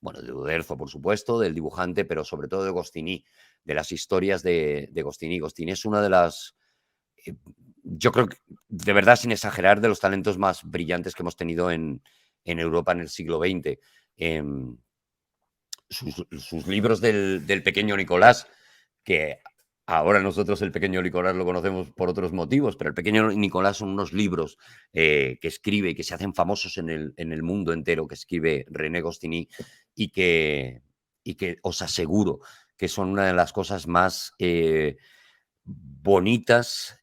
bueno, de Uderzo, por supuesto, del dibujante, pero sobre todo de Goscinny, de las historias de Goscinny. Goscinny es una de las, eh, yo creo que, de verdad, sin exagerar, de los talentos más brillantes que hemos tenido en Europa en el siglo XX. Sus libros del pequeño Nicolás, que ahora nosotros el pequeño Nicolás lo conocemos por otros motivos, pero el pequeño Nicolás son unos libros que escribe y que se hacen famosos en el mundo entero, que escribe René Goscinny y que os aseguro que son una de las cosas más bonitas,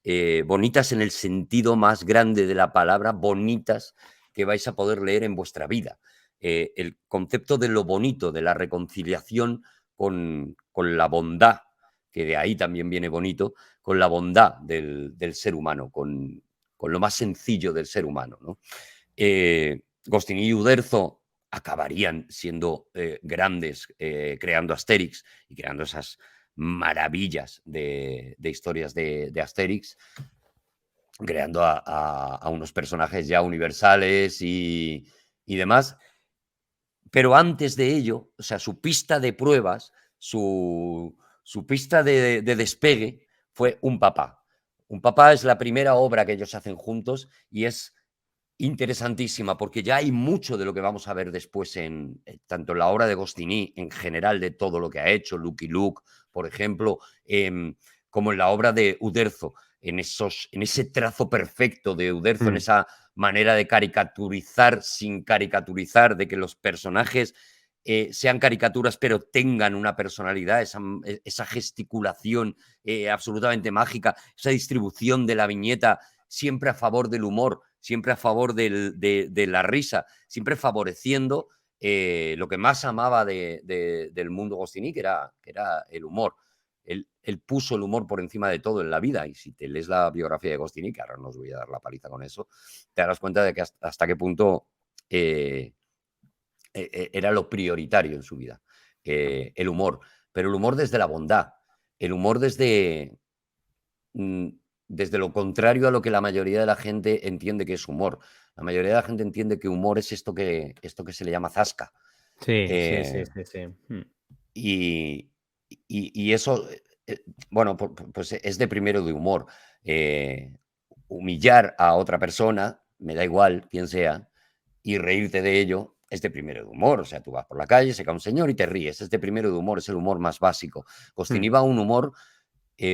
bonitas en el sentido más grande de la palabra, bonitas que vais a poder leer en vuestra vida. El concepto de lo bonito, de la reconciliación con la bondad, que de ahí también viene bonito, con la bondad del ser humano, con lo más sencillo del ser humano, ¿no? Goscinny y Uderzo acabarían siendo grandes, creando Asterix y creando esas maravillas de historias de Asterix, creando a unos personajes ya universales y demás. Pero antes de ello, o sea, su pista de pruebas, su pista de despegue fue Un papá. Un papá es la primera obra que ellos hacen juntos y es interesantísima porque ya hay mucho de lo que vamos a ver después en tanto en la obra de Goscinny en general de todo lo que ha hecho, Lucky Luke, por ejemplo, como en la obra de Uderzo, en ese trazo perfecto de Uderzo, en Mm. esa manera de caricaturizar sin caricaturizar, de que los personajes sean caricaturas pero tengan una personalidad, esa gesticulación absolutamente mágica, esa distribución de la viñeta siempre a favor del humor, siempre a favor de la risa, siempre favoreciendo lo que más amaba del mundo Goscinny, que era el humor. Él puso el humor por encima de todo en la vida y si te lees la biografía de Goscinny, que ahora no os voy a dar la paliza con eso, te darás cuenta de que hasta qué punto era lo prioritario en su vida, el humor, pero el humor desde la bondad, el humor mm, desde lo contrario a lo que la mayoría de la gente entiende que es humor. La mayoría de la gente entiende que humor es esto que se le llama zasca. Sí, sí, sí, Eh, sí, sí. Y, y eso, bueno, pues es de primero de humor. Humillar a otra persona, me da igual quién sea, y reírte de ello es de primero de humor. O sea, tú vas por la calle, se cae un señor y te ríes. Es de primero de humor, es el humor más básico. Goscinny Mm. va a un humor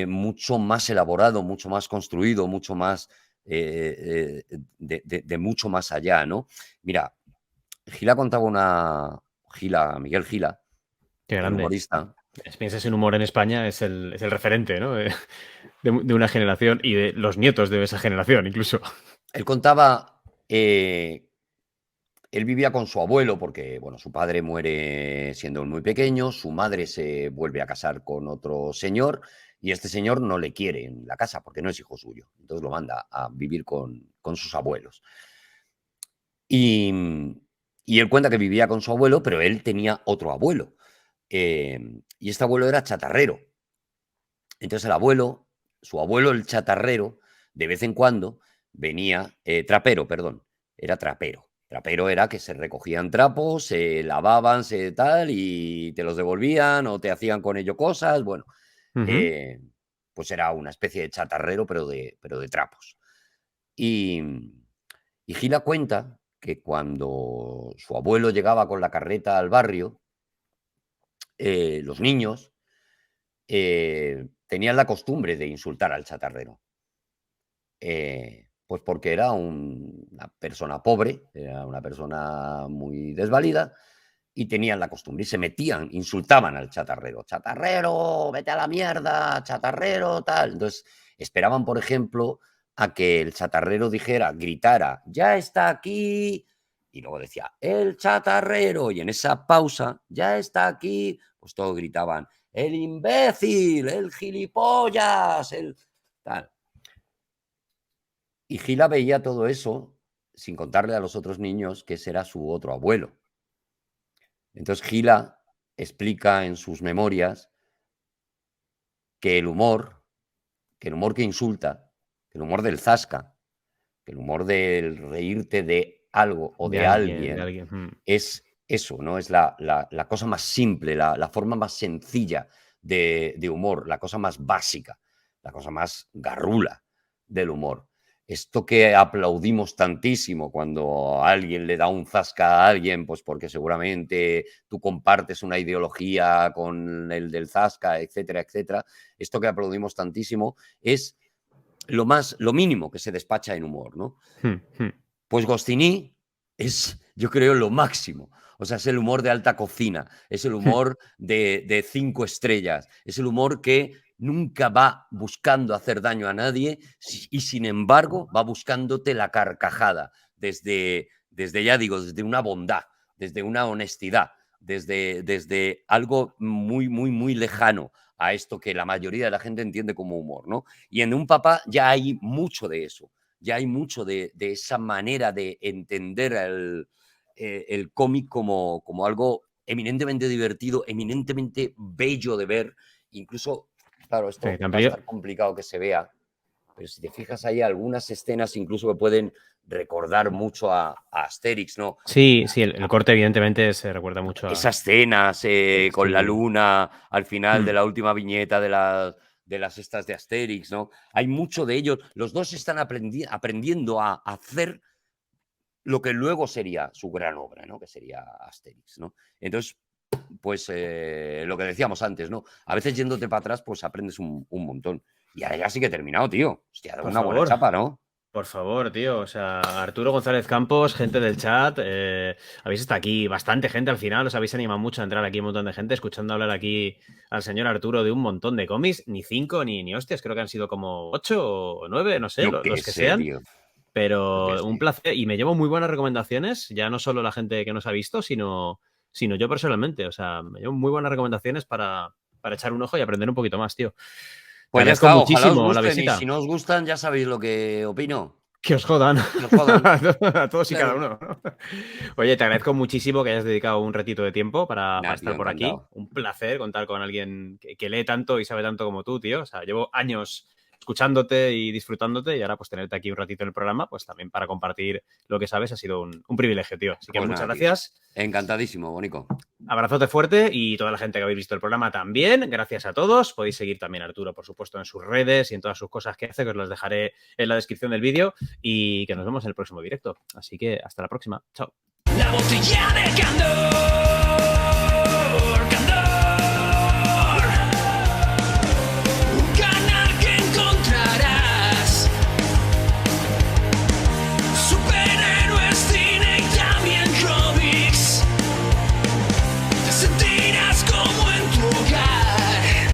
mucho más elaborado, mucho más construido, mucho más de mucho más allá, ¿no? Mira, Gila contaba una... Miguel Gila, Qué el grande. humorista, Piensas en humor en España, es el referente, ¿no? De una generación y de los nietos de esa generación, incluso. él contaba, él vivía con su abuelo porque, bueno, su padre muere siendo muy pequeño, su madre se vuelve a casar con otro señor y este señor no le quiere en la casa porque no es hijo suyo. Entonces lo manda a vivir con sus abuelos. Y, y él cuenta que vivía con su abuelo, pero él tenía otro abuelo. Y este abuelo era chatarrero. Entonces el abuelo, su abuelo el chatarrero, de vez en cuando venía, trapero, perdón, era trapero. Trapero era que se recogían trapos, se lavaban, se tal, y te los devolvían o te hacían con ello cosas. Bueno, Ujú. eh, pues era una especie de chatarrero, pero de trapos. Y, y Gila cuenta que cuando su abuelo llegaba con la carreta al barrio, los niños tenían la costumbre de insultar al chatarrero. Pues porque era una persona pobre, era una persona muy desvalida y tenían la costumbre y se metían, insultaban al chatarrero. Chatarrero, vete a la mierda, chatarrero, tal. Entonces esperaban, por ejemplo, a que el chatarrero dijera, gritara, ya está aquí. Y luego decía, el chatarrero. Y en esa pausa, ya está aquí, pues todos gritaban, el imbécil, el gilipollas, el tal. Y Gila veía todo eso sin contarle a los otros niños que ese era su otro abuelo. Entonces Gila explica en sus memorias que el humor, que insulta, que el humor del zasca, que el humor del reírte de algo o De de alguien, de alguien alguien. es eso, ¿no? Es la cosa más simple, la forma más sencilla de humor, la cosa más básica, la cosa más garrula del humor. Esto que aplaudimos tantísimo cuando alguien le da un zasca a alguien, pues porque seguramente tú compartes una ideología con el del zasca, etcétera, etcétera. Esto que aplaudimos tantísimo es lo mínimo que se despacha en humor, ¿no? Pues Goscinny es, yo creo, lo máximo. O sea, es el humor de alta cocina, es el humor de 5 estrellas, es el humor que nunca va buscando hacer daño a nadie y sin embargo va buscándote la carcajada desde ya digo, desde una bondad, desde una honestidad, desde algo muy, muy, muy lejano a esto que la mayoría de la gente entiende como humor, ¿no? Y en Un Papá ya hay mucho de eso, ya hay mucho de esa manera de entender el cómic como algo eminentemente divertido, eminentemente bello de ver. Incluso, claro, Sí, esto va a estar complicado que se vea, pero si te fijas, hay algunas escenas incluso que pueden recordar mucho a Asterix, ¿no? sí, sí, el corte evidentemente se recuerda mucho a... Esas escenas con la Sí. luna al final Mm. de la última viñeta de las estas de Asterix, ¿no? Hay mucho de ellos. Los dos están aprendiendo a hacer lo que luego sería su gran obra, ¿no? Que sería Asterix, ¿no? Entonces, pues lo que decíamos antes, ¿no? A veces yéndote para atrás, pues aprendes un montón. Y ahora ya sí que he terminado, tío. Hostia, da Por una buena favor. chapa, ¿no? Por favor, tío. O sea, Arturo González Campos, gente del chat, habéis estado aquí, bastante gente al final, os habéis animado mucho a entrar aquí, un montón de gente, escuchando hablar aquí al señor Arturo de un montón de cómics, ni cinco ni hostias, creo que han sido como 8 o 9, no sé, Yo qué los que sé, sean, tío. Yo qué pero un sé. placer y me llevo muy buenas recomendaciones, ya no solo la gente que nos ha visto, sino yo personalmente, o sea, me llevo muy buenas recomendaciones para echar un ojo y aprender un poquito más, tío. Te Pues ya agradezco está, ojalá os muchísimo la gusten y visita. si no os gustan ya sabéis lo que opino. Que os jodan. Que os jodan, A todos y cada claro. uno, ¿no? Oye, te agradezco muchísimo que hayas dedicado un ratito de tiempo para Nada, tío, estar por aquí. encantado. Un placer contar con alguien que lee tanto y sabe tanto como tú, tío. O sea, llevo años escuchándote y disfrutándote, y ahora pues tenerte aquí un ratito en el programa, pues también para compartir lo que sabes ha sido un privilegio, tío. Así que Pues muchas nada, gracias. tío. Encantadísimo, Bonico. Abrazote fuerte y toda la gente que habéis visto el programa también. Gracias a todos. Podéis seguir también a Arturo, por supuesto, en sus redes y en todas sus cosas que hace, que os las dejaré en la descripción del vídeo, y que nos vemos en el próximo directo. Así que hasta la próxima. Chao. La botella de Candor.